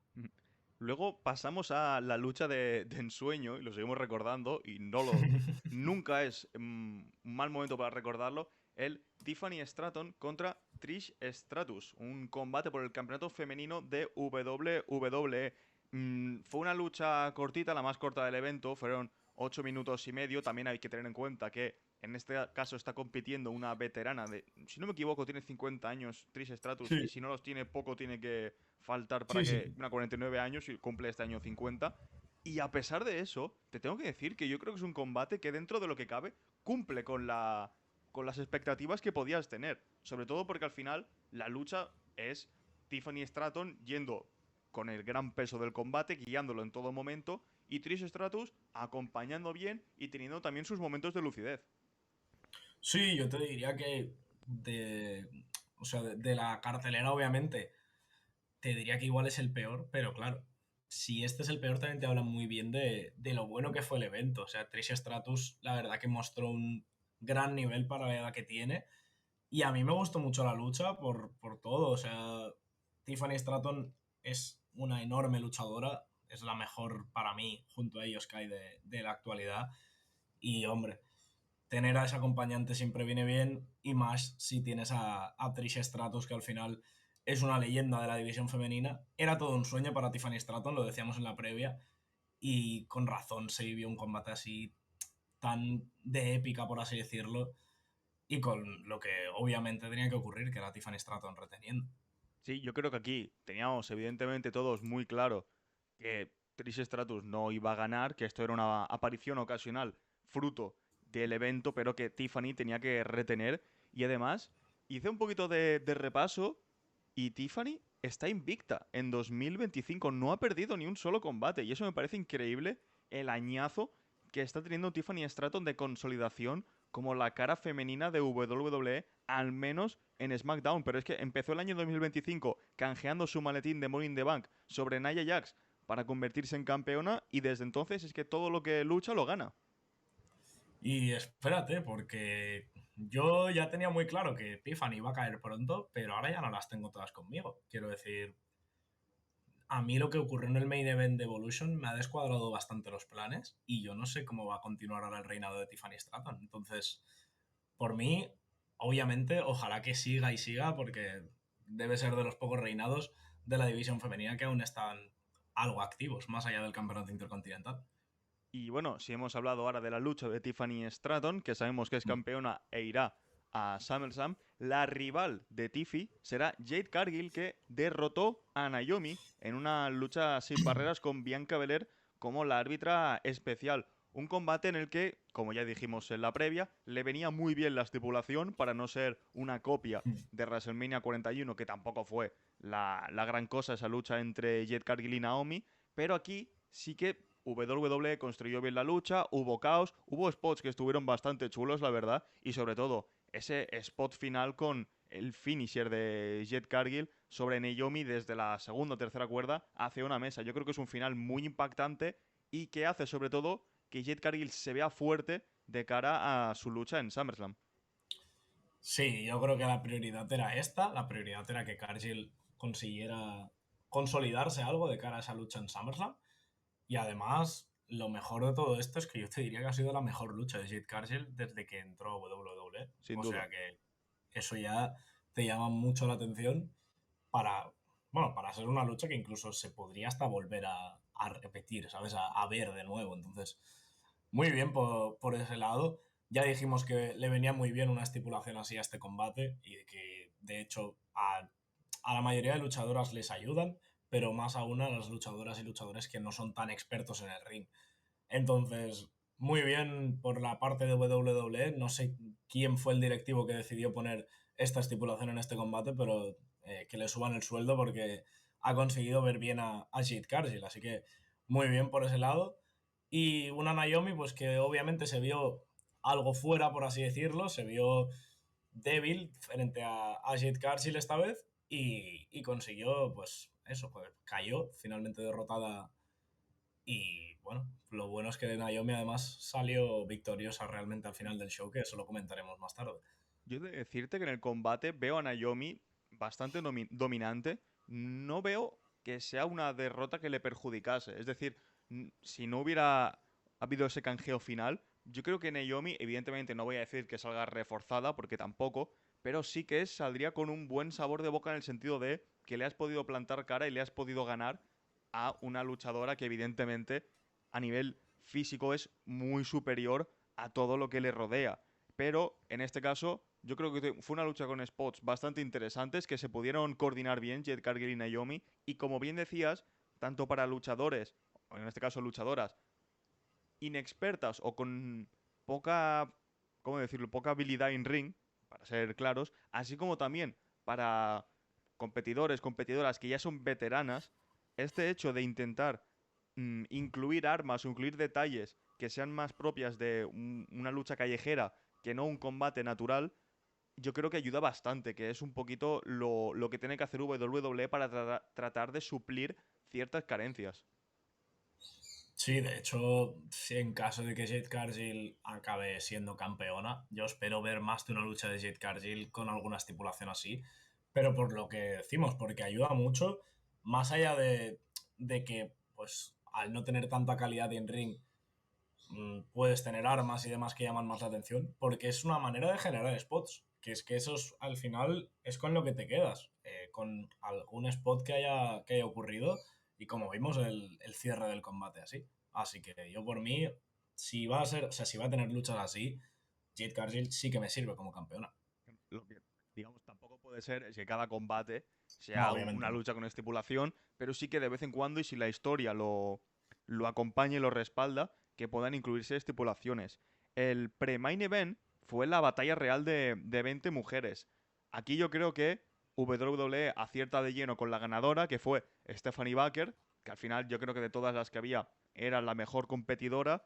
Luego pasamos a la lucha de ensueño y lo seguimos recordando y nunca es un mal momento para recordarlo, el Tiffany Stratton contra Trish Stratus, un combate por el campeonato femenino de WWE. Fue una lucha cortita, la más corta del evento, fueron 8 minutos y medio. También hay que tener en cuenta que en este caso está compitiendo una veterana de, si no me equivoco, tiene 50 años Trish Stratus y Sí, si no los tiene, poco tiene que faltar para sí, sí. que una 49 años y cumple este año 50. Y a pesar de eso, te tengo que decir que yo creo que es un combate que dentro de lo que cabe cumple con las expectativas que podías tener. Sobre todo porque al final la lucha es Tiffany Stratton yendo con el gran peso del combate, guiándolo en todo momento, y Trish Stratus acompañando bien y teniendo también sus momentos de lucidez. Sí, yo te diría que o sea, de la cartelera, obviamente, te diría que igual es el peor, pero claro, si este es el peor, también te habla muy bien de lo bueno que fue el evento. O sea, Trish Stratus, la verdad que mostró un gran nivel para la edad que tiene. Y a mí me gustó mucho la lucha por todo. O sea, Tiffany Stratton es una enorme luchadora. Es la mejor para mí, junto a ellos, que hay de la actualidad. Y hombre, tener a ese acompañante siempre viene bien. Y más si tienes a Trish Stratus, que al final es una leyenda de la división femenina. Era todo un sueño para Tiffany Stratton, lo decíamos en la previa. Y con razón se vivió un combate así tan de épica, por así decirlo, y con lo que obviamente tenía que ocurrir, que era Tiffany Stratton reteniendo. Sí, yo creo que aquí teníamos evidentemente todos muy claro que Trish Stratus no iba a ganar, que esto era una aparición ocasional fruto del evento, pero que Tiffany tenía que retener. Y además, hice un poquito de repaso y Tiffany está invicta en 2025, no ha perdido ni un solo combate. Y eso me parece increíble, el añazo que está teniendo Tiffany Stratton de consolidación como la cara femenina de WWE, al menos en SmackDown. Pero es que empezó el año 2025 canjeando su maletín de Money in the Bank sobre Nia Jax para convertirse en campeona y desde entonces es que todo lo que lucha lo gana. Y espérate, porque yo ya tenía muy claro que Tiffany iba a caer pronto, pero ahora ya no las tengo todas conmigo. Quiero decir, a mí lo que ocurrió en el main event de Evolution me ha descuadrado bastante los planes y yo no sé cómo va a continuar ahora el reinado de Tiffany Stratton. Entonces, por mí, obviamente, ojalá que siga y siga, porque debe ser de los pocos reinados de la división femenina que aún están algo activos, más allá del campeonato intercontinental. Y bueno, si hemos hablado ahora de la lucha de Tiffany Stratton, que sabemos que es Mm. campeona e irá a SummerSlam, la rival de Tiffy será Jade Cargill, que derrotó a Naomi en una lucha sin barreras con Bianca Belair como la árbitra especial. Un combate en el que, como ya dijimos en la previa, le venía muy bien la estipulación para no ser una copia de WrestleMania 41, que tampoco fue la gran cosa esa lucha entre Jade Cargill y Naomi, pero aquí sí que WWE construyó bien la lucha, hubo caos, hubo spots que estuvieron bastante chulos, la verdad, y sobre todo ese spot final con el finisher de Jet Cargill sobre Naomi desde la segunda o tercera cuerda hacia una mesa. Yo creo que es un final muy impactante y que hace sobre todo que Jet Cargill se vea fuerte de cara a su lucha en SummerSlam. Sí, yo creo que la prioridad era esta. La prioridad era que Cargill consiguiera consolidarse algo de cara a esa lucha en SummerSlam. Y además, lo mejor de todo esto es que yo te diría que ha sido la mejor lucha de Jade Cargill desde que entró a WWE. Sin O duda. sea que eso ya te llama mucho la atención para, bueno, para ser una lucha que incluso se podría hasta volver a repetir, ¿sabes? A ver de nuevo. Entonces, muy bien por ese lado. Ya dijimos que le venía muy bien una estipulación así a este combate y que de hecho a la mayoría de luchadoras les ayudan, pero más aún a las luchadoras y luchadores que no son tan expertos en el ring. Entonces, muy bien por la parte de WWE. No sé quién fue el directivo que decidió poner esta estipulación en este combate, pero que le suban el sueldo porque ha conseguido ver bien a Jade Cargill. Así que muy bien por ese lado. Y una Naomi, pues que obviamente se vio algo fuera, por así decirlo. Se vio débil frente a Jade Cargill esta vez y consiguió, pues eso, pues cayó finalmente derrotada y bueno, lo bueno es que Naomi además salió victoriosa realmente al final del show, que eso lo comentaremos más tarde. Yo he de decirte que en el combate veo a Naomi bastante dominante. No veo que sea una derrota que le perjudicase. Es decir, si no hubiera habido ese canjeo final, yo creo que Naomi, evidentemente no voy a decir que salga reforzada, porque tampoco, pero sí que saldría con un buen sabor de boca en el sentido de que le has podido plantar cara y le has podido ganar a una luchadora que evidentemente a nivel físico es muy superior a todo lo que le rodea. Pero en este caso, yo creo que fue una lucha con spots bastante interesantes que se pudieron coordinar bien Jet Cargill y Naomi. Y como bien decías, tanto para luchadores, o en este caso luchadoras, inexpertas o con poca, ¿cómo decirlo?, poca habilidad en ring, para ser claros, así como también para competidores, competidoras que ya son veteranas, este hecho de intentar incluir armas o incluir detalles que sean más propias de una lucha callejera que no un combate natural, yo creo que ayuda bastante, que es un poquito lo que tiene que hacer WWE para tratar de suplir ciertas carencias. Sí, de hecho, si en caso de que Jade Cargill acabe siendo campeona, yo espero ver más de una lucha de Jade Cargill con alguna estipulación así, pero por lo que decimos, porque ayuda mucho, más allá de que, pues, al no tener tanta calidad en ring, puedes tener armas y demás que llaman más la atención, porque es una manera de generar spots, que es que eso al final es con lo que te quedas, con algún spot que haya ocurrido y como vimos el cierre del combate así. Así que yo por mí, si va a ser, o sea, si va a tener luchas así, Jade Cargill sí que me sirve como campeona. Lo que, digamos, tampoco puede ser es que cada combate No, sea obviamente una no. lucha con estipulación, pero sí que de vez en cuando, y si la historia lo acompaña y lo respalda, que puedan incluirse estipulaciones. El pre-main event fue la batalla real de 20 mujeres. Aquí yo creo que WWE acierta de lleno con la ganadora, que fue Stephanie Baker, que al final yo creo que de todas las que había era la mejor competidora.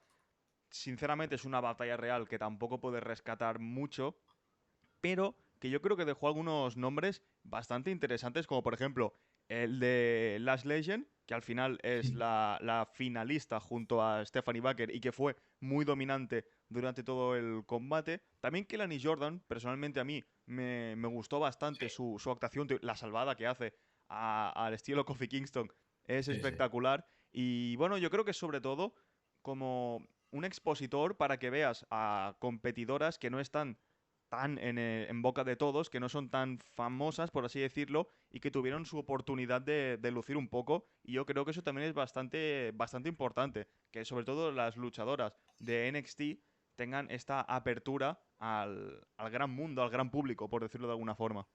Sinceramente es una batalla real que tampoco puede rescatar mucho, pero que yo creo que dejó algunos nombres bastante interesantes, como por ejemplo el de Last Legend, que al final es la finalista junto a Stephanie Baker y que fue muy dominante durante todo el combate. También Kelani Jordan, personalmente a mí me gustó bastante su actuación, la salvada que hace al estilo Kofi Kingston es Sí, sí. espectacular. Y bueno, yo creo que sobre todo como un expositor para que veas a competidoras que no están tan en boca de todos, que no son tan famosas, por así decirlo, y que tuvieron su oportunidad de lucir un poco. Y yo creo que eso también es bastante importante, que sobre todo las luchadoras de NXT tengan esta apertura al gran mundo, al gran público, por decirlo de alguna forma.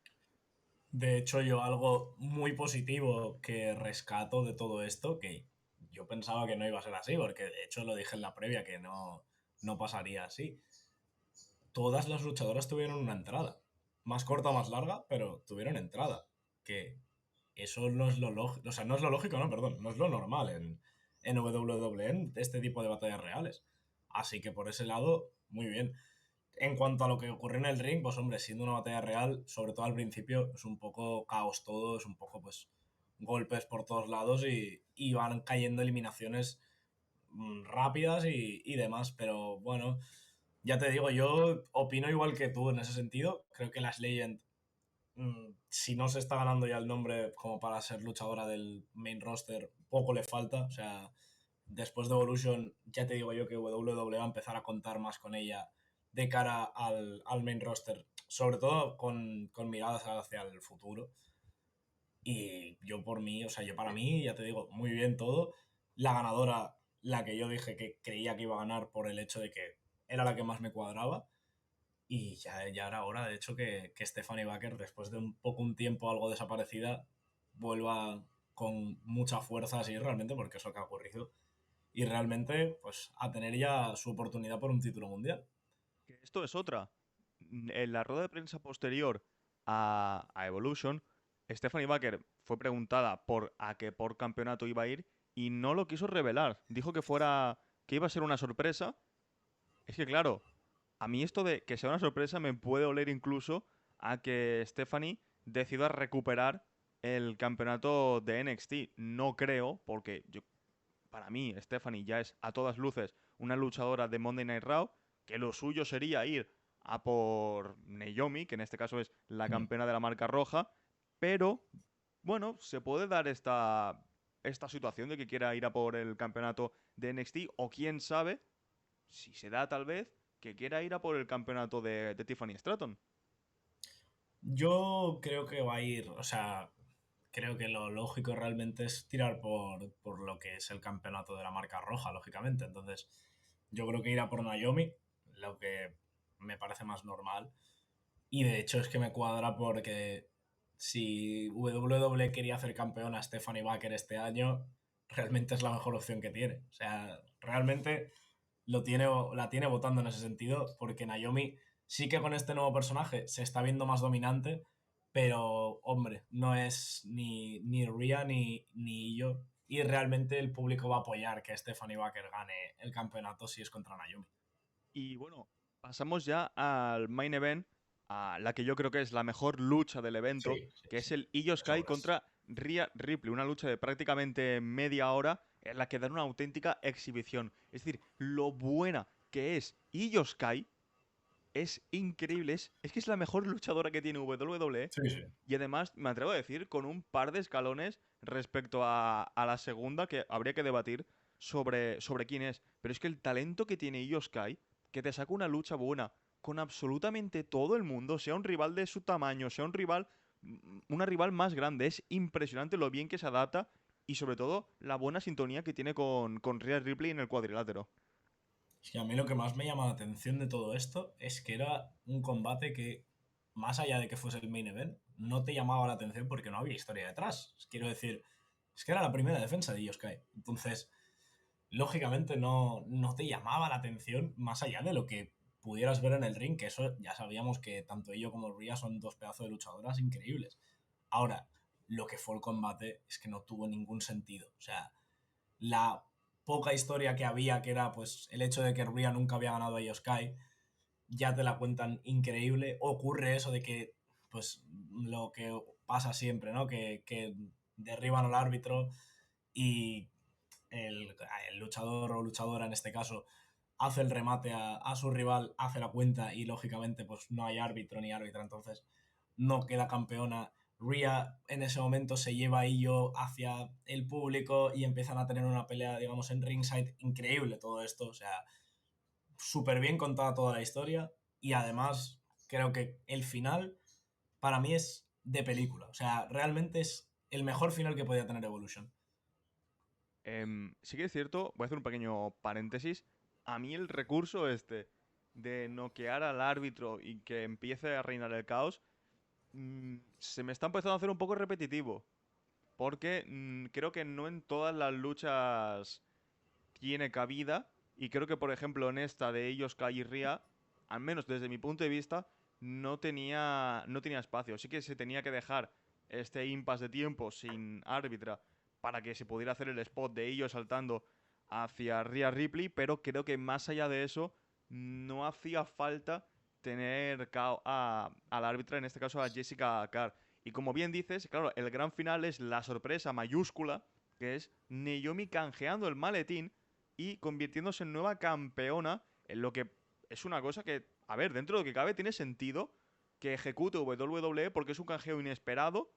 De hecho, yo algo muy positivo que rescato de todo esto, que yo pensaba que no iba a ser así, porque de hecho lo dije en la previa que no pasaría así. Todas las luchadoras tuvieron una entrada. Más corta o más larga, pero tuvieron entrada. Que eso no es lo lógico, o sea, no es lo lógico, no, perdón, no es lo normal en WWE, en este tipo de batallas reales. Así que por ese lado, muy bien. en cuanto a lo que ocurrió en el ring, pues hombre, siendo una batalla real, sobre todo al principio, es un poco caos todo, es un poco pues golpes por todos lados y van cayendo eliminaciones rápidas y demás, pero bueno, ya te digo, yo opino igual que tú en ese sentido, creo que las Legend, si no se está ganando ya el nombre como para ser luchadora del main roster, poco le falta, o sea, después de Evolution, ya te digo yo que WWE va a empezar a contar más con ella de cara al main roster, sobre todo con miradas hacia el futuro. Y yo por mí, o sea, yo para mí, ya te digo, muy bien todo. La ganadora, la que yo dije que creía que iba a ganar por el hecho de que era la que más me cuadraba. Y ya era hora, de hecho, que Stephanie Baker, después de un tiempo algo desaparecida, vuelva con mucha fuerza así realmente, porque es lo que ha ocurrido. Y realmente, pues, a tener ya su oportunidad por un título mundial. Que esto es otra. En la rueda de prensa posterior a Evolution, Stephanie Baker fue preguntada por a qué por campeonato iba a ir y no lo quiso revelar. Dijo que iba a ser una sorpresa. Es que claro, a mí esto de que sea una sorpresa me puede oler incluso a que Stephanie decida recuperar el campeonato de NXT. No creo, porque para mí Stephanie ya es a todas luces una luchadora de Monday Night Raw, que lo suyo sería ir a por Naomi, que en este caso es la Hmm. campeona de la marca roja, pero bueno, se puede dar esta situación de que quiera ir a por el campeonato de NXT, o quién sabe, si se da tal vez, que quiera ir a por el campeonato de Tiffany Stratton. Yo creo que va a ir, o sea, creo que lo lógico realmente es tirar por lo que es el campeonato de la marca roja, lógicamente. Entonces, yo creo que irá por Naomi, lo que me parece más normal. Y de hecho es que me cuadra porque si WWE quería hacer campeona a Stephanie Baker este año, realmente es la mejor opción que tiene. O sea, realmente la tiene votando en ese sentido, porque Naomi sí que con este nuevo personaje se está viendo más dominante, pero hombre, no es ni Rhea ni yo. Y realmente el público va a apoyar que Stephanie Baker gane el campeonato si es contra Naomi. Y bueno, pasamos ya al main event, a la que yo creo que es la mejor lucha del Sí, evento, sí, que es sí. el Io De Sky sobras. contra Rhea Ripley, una lucha de prácticamente media hora en la que dan una auténtica exhibición. Es decir, lo buena que es Io Sky es increíble, es que es la mejor luchadora que tiene WWE Sí, sí. y además me atrevo a decir con un par de escalones respecto a la segunda que habría que debatir sobre quién es. Pero es que el talento que tiene Io Sky, que te saca una lucha buena con absolutamente todo el mundo, sea un rival de su tamaño, sea un rival, una rival más grande, es impresionante lo bien que se adapta y sobre todo la buena sintonía que tiene con Rhea Ripley en el cuadrilátero. Es que a mí lo que más me llama la atención de todo esto es que era un combate que, más allá de que fuese el main event, no te llamaba la atención porque no había historia detrás. Quiero decir, es que era la primera defensa de Io Sky. Entonces, lógicamente no te llamaba la atención más allá de lo que pudieras ver en el ring, que eso ya sabíamos que tanto ello como Rhea son dos pedazos de luchadoras increíbles. Ahora, lo que fue el combate es que no tuvo ningún sentido. O sea, la poca historia que había, que era pues el hecho de que Rhea nunca había ganado a Io Sky, ya te la cuentan increíble. Ocurre eso de que, pues, lo que pasa siempre, ¿no? Que derriban al árbitro y el luchador o luchadora en este caso hace el remate a su rival, hace la cuenta y lógicamente pues no hay árbitro ni árbitra, entonces no queda campeona. Rhea en ese momento se lleva a Io hacia el público y empiezan a tener una pelea, digamos, en ringside. Increíble todo esto, o sea, súper bien contada toda la historia y además creo que el final para mí es de película, o sea, realmente es el mejor final que podía tener Evolution. Sí que es cierto, voy a hacer un pequeño paréntesis. A mí el recurso este de noquear al árbitro y que empiece a reinar el caos, se me está empezando a hacer un poco repetitivo. Porque creo que no en todas las luchas tiene cabida. Y creo que, por ejemplo, en esta de ellos, Kai y Ria, al menos desde mi punto de vista, no tenía espacio. Sí que se tenía que dejar este impasse de tiempo sin árbitra para que se pudiera hacer el spot de ellos saltando hacia Rhea Ripley, pero creo que más allá de eso, no hacía falta tener KO a la árbitra, en este caso a Jessica Carr. Y como bien dices, claro, el gran final es la sorpresa mayúscula, que es Naomi canjeando el maletín y convirtiéndose en nueva campeona, en lo que es una cosa que, a ver, dentro de lo que cabe, tiene sentido que ejecute WWE porque es un canjeo inesperado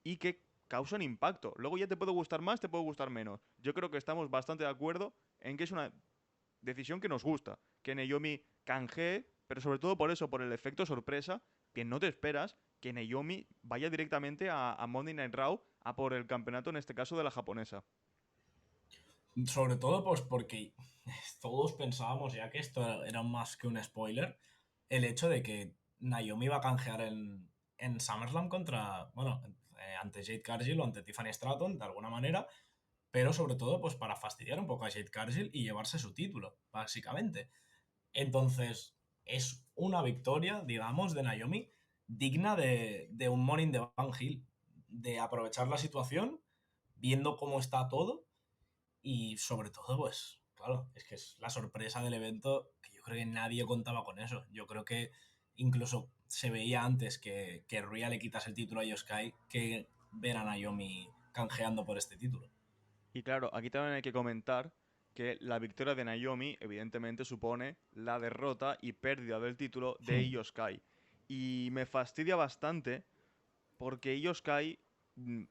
y que causan impacto. Luego ya te puede gustar más, te puede gustar menos. Yo creo que estamos bastante de acuerdo en que es una decisión que nos gusta. Que Naomi canjee, pero sobre todo por eso, por el efecto sorpresa, que no te esperas que Naomi vaya directamente a Monday Night Raw a por el campeonato, en este caso de la japonesa. Sobre todo, pues porque todos pensábamos ya que esto era más que un spoiler, el hecho de que Naomi iba a canjear en SummerSlam contra, bueno, ante Jade Cargill o ante Tiffany Stratton, de alguna manera, pero sobre todo, pues para fastidiar un poco a Jade Cargill y llevarse su título, básicamente. Entonces, es una victoria, digamos, de Naomi digna de un Money in the Bank Hill, de aprovechar la situación, viendo cómo está todo y sobre todo, pues, claro, es que es la sorpresa del evento que yo creo que nadie contaba con eso. Yo creo que incluso se veía antes que Rhea le quitas el título a Io Sky que ver a Naomi canjeando por este título. Y claro, aquí también hay que comentar que la victoria de Naomi evidentemente supone la derrota y pérdida del título de Hmm. Io Sky. Y me fastidia bastante porque Io Sky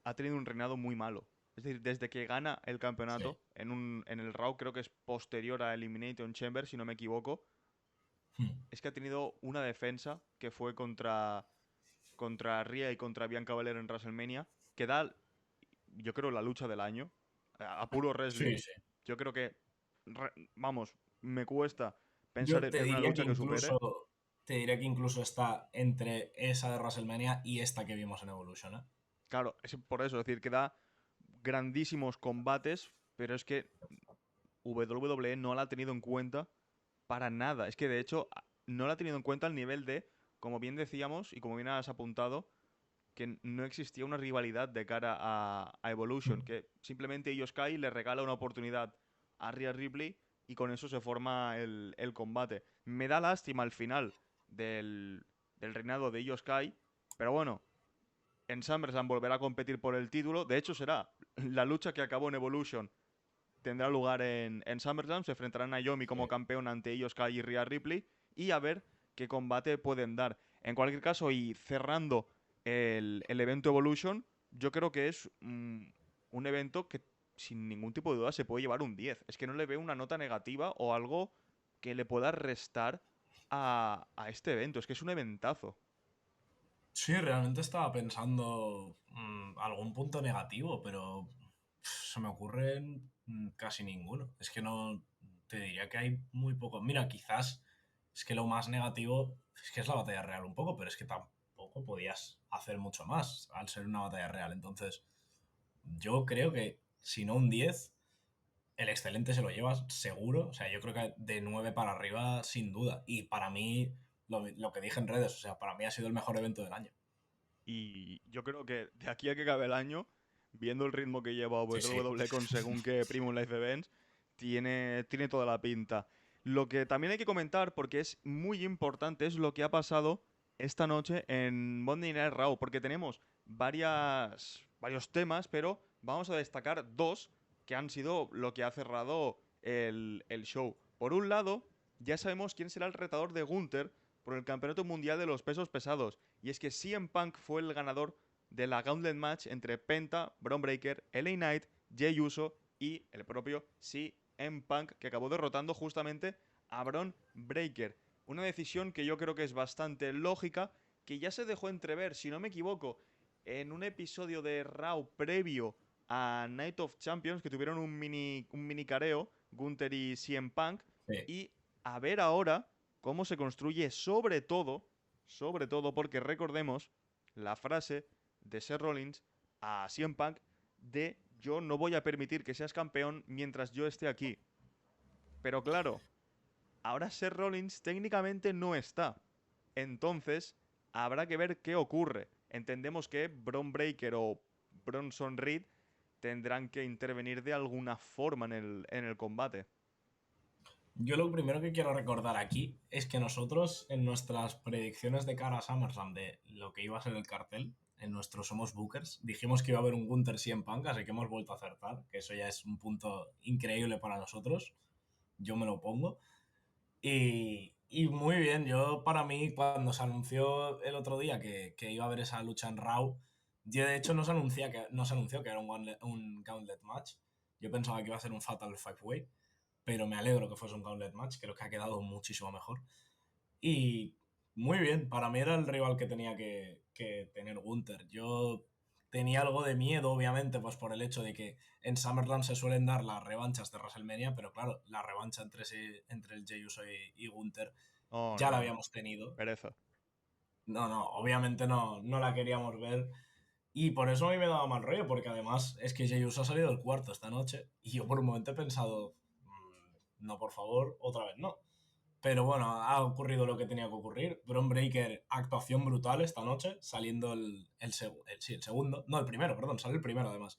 ha tenido un reinado muy malo. Es decir, desde que gana el Sí. campeonato en el Raw, creo que es posterior a Elimination Chamber, si no me equivoco, Hmm. es que ha tenido una defensa que fue contra Rhea y contra Bianca Belair en WrestleMania, que da, yo creo, la lucha del año. A puro wrestling, Sí, sí. yo creo que, vamos, me cuesta pensar Yo te en una diría que lucha que supere. incluso te diría que incluso está entre esa de WrestleMania y esta que vimos en Evolution, ¿eh? Claro, es por eso, es decir, que da grandísimos combates, pero es que WWE no la ha tenido en cuenta para nada. Es que de hecho no la ha tenido en cuenta al nivel de, como bien decíamos y como bien has apuntado, que no existía una rivalidad de cara a Evolution, Hmm. que simplemente Io Sky le regala una oportunidad a Rhea Ripley y con eso se forma el combate. Me da lástima al final del reinado de Io Sky, pero bueno, en SummerSlam volverá a competir por el título. De hecho, será la lucha que acabó en Evolution. Tendrá lugar en SummerSlam. Se enfrentarán a Naomi como campeón ante Io Sky y Rhea Ripley. Y a ver qué combate pueden dar. En cualquier caso, y cerrando el evento Evolution, yo creo que es un evento que sin ningún tipo de duda se puede llevar un 10. Es que no le veo una nota negativa o algo que le pueda restar a este evento. Es que es un eventazo. Sí, realmente estaba pensando algún punto negativo, pero se me ocurren casi ninguno. Es que no, te diría que hay muy poco. Mira, quizás es que lo más negativo es que es la batalla real un poco, pero es que tampoco podías hacer mucho más al ser una batalla real. Entonces, yo creo que si no un 10 el excelente se lo llevas seguro. O sea, yo creo que de 9 para arriba, sin duda. Y para mí, lo que dije en redes, o sea, para mí ha sido el mejor evento del año. Y yo creo que de aquí a que acabe el año, viendo el ritmo que lleva Sí, sí. WWE con según qué Premium Live Events, tiene toda la pinta. Lo que también hay que comentar, porque es muy importante, es lo que ha pasado esta noche en Monday Night Raw, porque tenemos varios temas, pero vamos a destacar dos que han sido lo que ha cerrado el show. Por un lado, ya sabemos quién será el retador de Gunther por el Campeonato Mundial de los Pesos Pesados. Y es que CM Punk fue el ganador de la Gauntlet Match entre Penta, Bron Breakker, LA Knight, Jey Uso y el propio CM Punk, que acabó derrotando justamente a Bron Breakker. Una decisión que yo creo que es bastante lógica, que ya se dejó entrever, si no me equivoco, en un episodio de Raw previo a Night of Champions, que tuvieron un mini careo, Gunther y CM Punk, Sí. y a ver ahora cómo se construye sobre todo porque recordemos la frase de Seth Rollins a CM Punk de yo no voy a permitir que seas campeón mientras yo esté aquí. Pero claro, ahora Seth Rollins técnicamente no está. Entonces, habrá que ver qué ocurre. Entendemos que Bron Breakker o Bronson Reed tendrán que intervenir de alguna forma en el combate. Yo lo primero que quiero recordar aquí es que nosotros en nuestras predicciones de cara a SummerSlam de lo que iba a ser el cartel, en nuestros Somos Bookers, dijimos que iba a haber un Gunther CM Punk, así que hemos vuelto a acertar, que eso ya es un punto increíble para nosotros. Yo me lo pongo. Y muy bien, yo para mí cuando se anunció el otro día que iba a haber esa lucha en Raw, yo de hecho no se anunció que era un Gauntlet match. Yo pensaba que iba a ser un Fatal Five Way, pero me alegro que fuese un Gauntlet match, creo que ha quedado muchísimo mejor. Y muy bien, para mí era el rival que tenía que tener Gunther. Yo tenía algo de miedo, obviamente, pues por el hecho de que en SummerSlam se suelen dar las revanchas de WrestleMania, pero claro, la revancha entre el Jey Uso y Gunther No, ya la no, habíamos tenido. pereza. No, no, obviamente no la queríamos ver. Y por eso a mí me daba mal rollo, porque además es que Jey Uso ha salido del cuarto esta noche. Y yo por un momento he pensado, no, por favor, otra vez no. Pero bueno, ha ocurrido lo que tenía que ocurrir. Bron Breaker, actuación brutal esta noche, saliendo sí, el segundo. No, el primero, perdón, sale el primero además.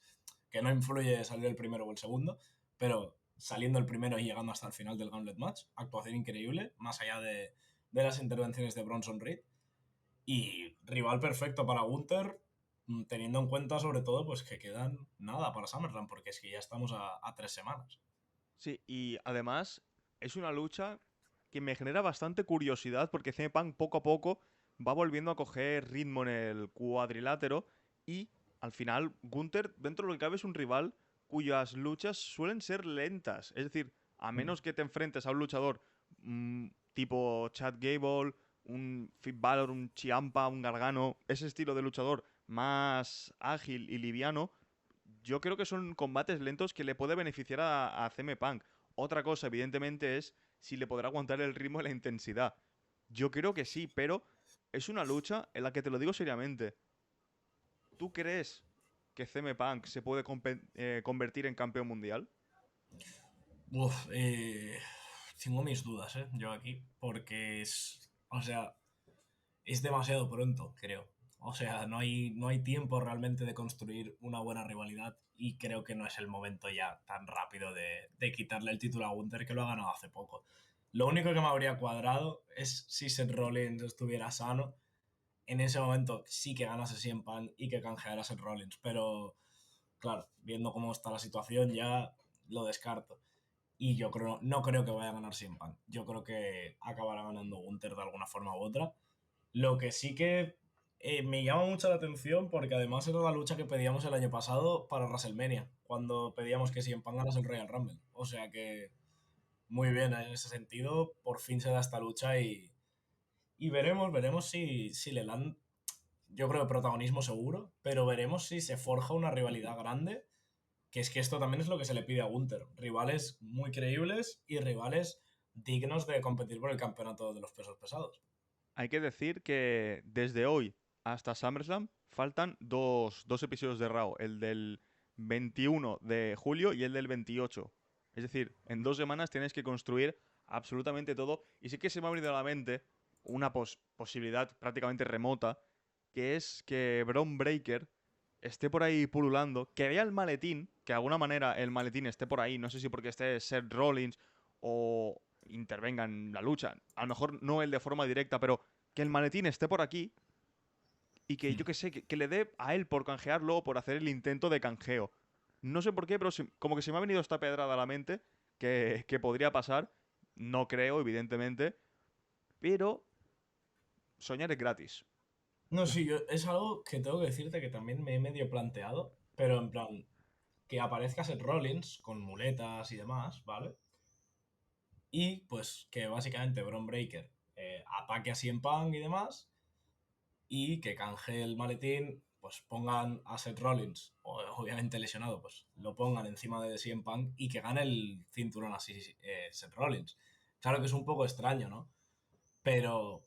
Que no influye salir el primero o el segundo, pero saliendo el primero y llegando hasta el final del Gauntlet Match. Actuación increíble, más allá de las intervenciones de Bronson Reed. Y rival perfecto para Gunther, teniendo en cuenta sobre todo pues que quedan nada para SummerSlam, porque es que ya estamos a 3 semanas. Sí, y además es una lucha que me genera bastante curiosidad porque CM Punk poco a poco va volviendo a coger ritmo en el cuadrilátero y al final Gunther, dentro de lo que cabe, es un rival cuyas luchas suelen ser lentas. Es decir, a menos que te enfrentes a un luchador tipo Chad Gable, un Finn Balor, un Ciampa, un Gargano, ese estilo de luchador más ágil y liviano, yo creo que son combates lentos que le puede beneficiar a CM Punk. Otra cosa, evidentemente, es si le podrá aguantar el ritmo y la intensidad. Yo creo que sí, pero es una lucha en la que te lo digo seriamente. ¿Tú crees que CM Punk se puede convertir en campeón mundial? Uf, tengo mis dudas, yo aquí, porque o sea, es demasiado pronto, creo. O sea, no hay tiempo realmente de construir una buena rivalidad y creo que no es el momento ya tan rápido de quitarle el título a Gunther, que lo ha ganado hace poco. Lo único que me habría cuadrado es si Seth Rollins estuviera sano. En ese momento sí que ganase CM Punk y que canjeara a Seth Rollins, pero claro, viendo cómo está la situación ya lo descarto. Y yo no creo que vaya a ganar CM Punk. Yo creo que acabará ganando Gunther de alguna forma u otra. Lo que sí que me llama mucho la atención porque además era la lucha que pedíamos el año pasado para WrestleMania, cuando pedíamos que CM Punk ganase el Royal Rumble. O sea que muy bien en ese sentido, por fin se da esta lucha y veremos si le dan, yo creo, protagonismo seguro, pero veremos si se forja una rivalidad grande, que es que esto también es lo que se le pide a Gunther. Rivales muy creíbles y rivales dignos de competir por el campeonato de los pesos pesados. Hay que decir que desde hoy hasta SummerSlam faltan dos episodios de Raw, el del 21 de julio y el del 28. Es decir, en 2 semanas tienes que construir absolutamente todo. Y sí que se me ha venido a la mente una posibilidad prácticamente remota, que es que Bron Breaker esté por ahí pululando, que vea el maletín, que de alguna manera el maletín esté por ahí, no sé si porque esté Seth Rollins o intervenga en la lucha, a lo mejor no él de forma directa, pero que el maletín esté por aquí y que yo que sé, que le dé a él por canjearlo o por hacer el intento de canjeo. No sé por qué, pero como que se me ha venido esta pedrada a la mente que podría pasar. No creo, evidentemente, pero soñar es gratis. No, sí, es algo que tengo que decirte que también me he medio planteado, pero en plan, que aparezca Seth Rollins con muletas y demás, ¿vale? Y pues que básicamente Bron Breaker ataque a CM Punk y demás, y que canje el maletín, pues pongan a Seth Rollins, obviamente lesionado, pues lo pongan encima de CM Punk y que gane el cinturón así Seth Rollins. Claro que es un poco extraño, ¿no? Pero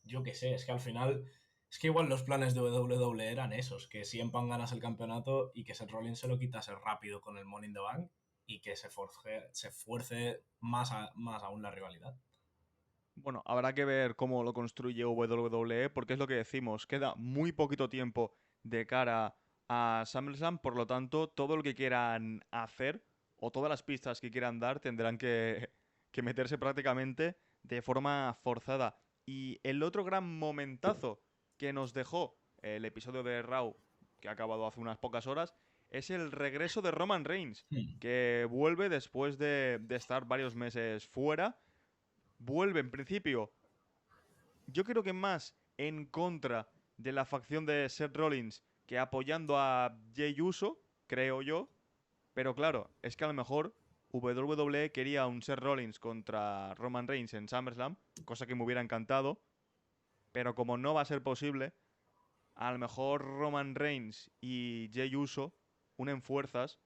yo qué sé, es que al final, es que igual los planes de WWE eran esos, que si en Punk ganas el campeonato y que Seth Rollins se lo quitase rápido con el Money in the Bank y que se fuerce más aún la rivalidad. Bueno, habrá que ver cómo lo construye WWE, porque es lo que decimos, queda muy poquito tiempo de cara a SummerSlam, por lo tanto, todo lo que quieran hacer o todas las pistas que quieran dar tendrán que que meterse prácticamente de forma forzada. Y el otro gran momentazo que nos dejó el episodio de Raw, que ha acabado hace unas pocas horas, es el regreso de Roman Reigns, que vuelve después de estar varios meses fuera. Vuelve en principio, yo creo que más en contra de la facción de Seth Rollins que apoyando a Jey Uso, creo yo. Pero claro, es que a lo mejor WWE quería un Seth Rollins contra Roman Reigns en SummerSlam, cosa que me hubiera encantado. Pero como no va a ser posible, a lo mejor Roman Reigns y Jey Uso unen fuerzas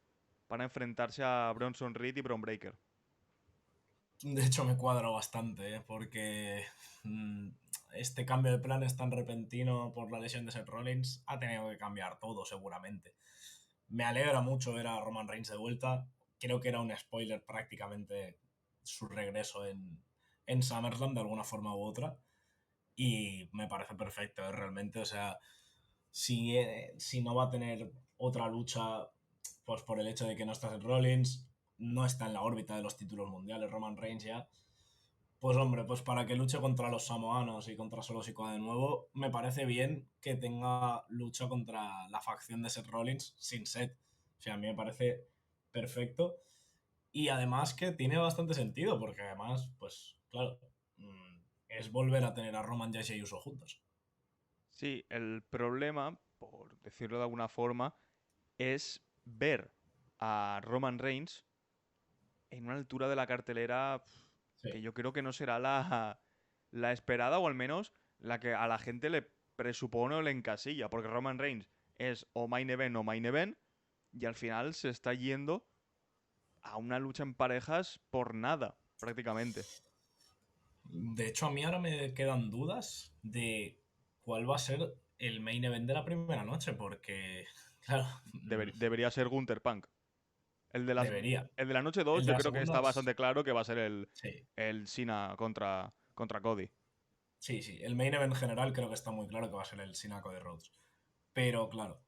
para enfrentarse a Bronson Reed y Bron Breakker. De hecho, me cuadra bastante, porque este cambio de planes tan repentino por la lesión de Seth Rollins ha tenido que cambiar todo, seguramente. Me alegra mucho ver a Roman Reigns de vuelta. Creo que era un spoiler prácticamente su regreso en SummerSlam de alguna forma u otra. Y me parece perfecto, realmente. O sea, si no va a tener otra lucha, pues por el hecho de que no está Seth Rollins, no está en la órbita de los títulos mundiales Roman Reigns ya, pues hombre, pues para que luche contra los samoanos y contra Solo Sikoa de nuevo, me parece bien que tenga lucha contra la facción de Seth Rollins sin Seth. O sea, a mí me parece perfecto. Y además que tiene bastante sentido, porque además, pues claro, es volver a tener a Roman y Jey Uso juntos. Sí, el problema, por decirlo de alguna forma, es ver a Roman Reigns en una altura de la cartelera que Sí. yo creo que no será la esperada, o al menos la que a la gente le presupone o le encasilla, porque Roman Reigns es o main event o main event, y al final se está yendo a una lucha en parejas por nada, prácticamente. De hecho, a mí ahora me quedan dudas de cuál va a ser el main event de la primera noche, porque, claro, Debería ser Gunther Punk. debería. El de la noche 2 El de yo la creo que segunda, está bastante claro que va a ser sí, el Cena contra Cody. sí, sí. El main event general creo que está muy claro que va a ser el Sinaco de Rhodes. Pero, claro,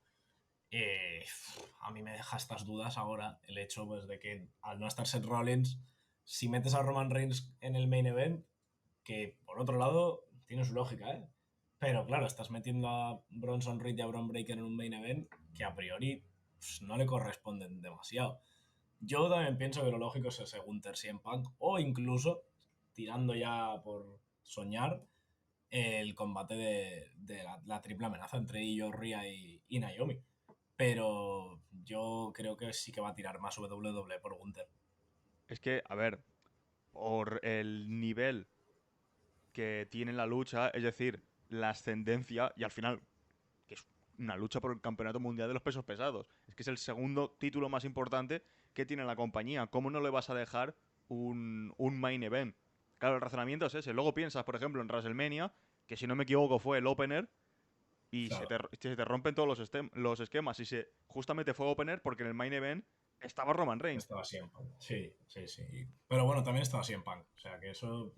eh, a mí me deja estas dudas ahora el hecho pues, de que al no estar Seth Rollins, si metes a Roman Reigns en el main event, que por otro lado tiene su lógica, ¿eh? Pero claro, estás metiendo a Bronson Reed y a Bron Breakker en un main event que a priori pues, no le corresponden demasiado. Yo también pienso que lo lógico es ese Gunther CM Punk o incluso, tirando ya por soñar, el combate de la triple amenaza entre Io, Rhea y Naomi. Pero yo creo que sí que va a tirar más WWE por Gunther. Es que, a ver, por el nivel que tiene la lucha, es decir, la ascendencia, y al final, que es una lucha por el campeonato mundial de los pesos pesados. Es que es el segundo título más importante que tiene la compañía. ¿Cómo no le vas a dejar un main event? Claro, el razonamiento es ese. Luego piensas, por ejemplo, en WrestleMania, que si no me equivoco fue el opener, y Claro, se te rompen todos los esquemas. Y justamente fue opener porque en el main event estaba Roman Reigns. estaba CM Punk. Sí, sí, sí. Pero bueno, también estaba CM Punk. O sea que eso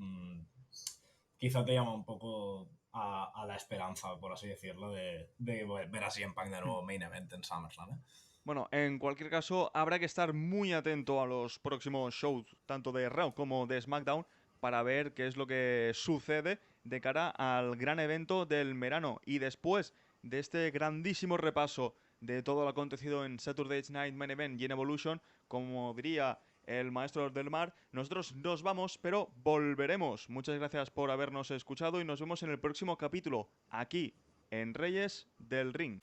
quizá te llama un poco a la esperanza, por así decirlo, de ver a CM Punk de nuevo main event en SummerSlam, ¿eh? Bueno, en cualquier caso, habrá que estar muy atento a los próximos shows, tanto de Raw como de SmackDown, para ver qué es lo que sucede de cara al gran evento del verano. Y después de este grandísimo repaso de todo lo acontecido en Saturday's Night Main Event y en Evolution, como diría el maestro del mar, nosotros nos vamos, pero volveremos. Muchas gracias por habernos escuchado y nos vemos en el próximo capítulo, aquí, en Reyes del Ring.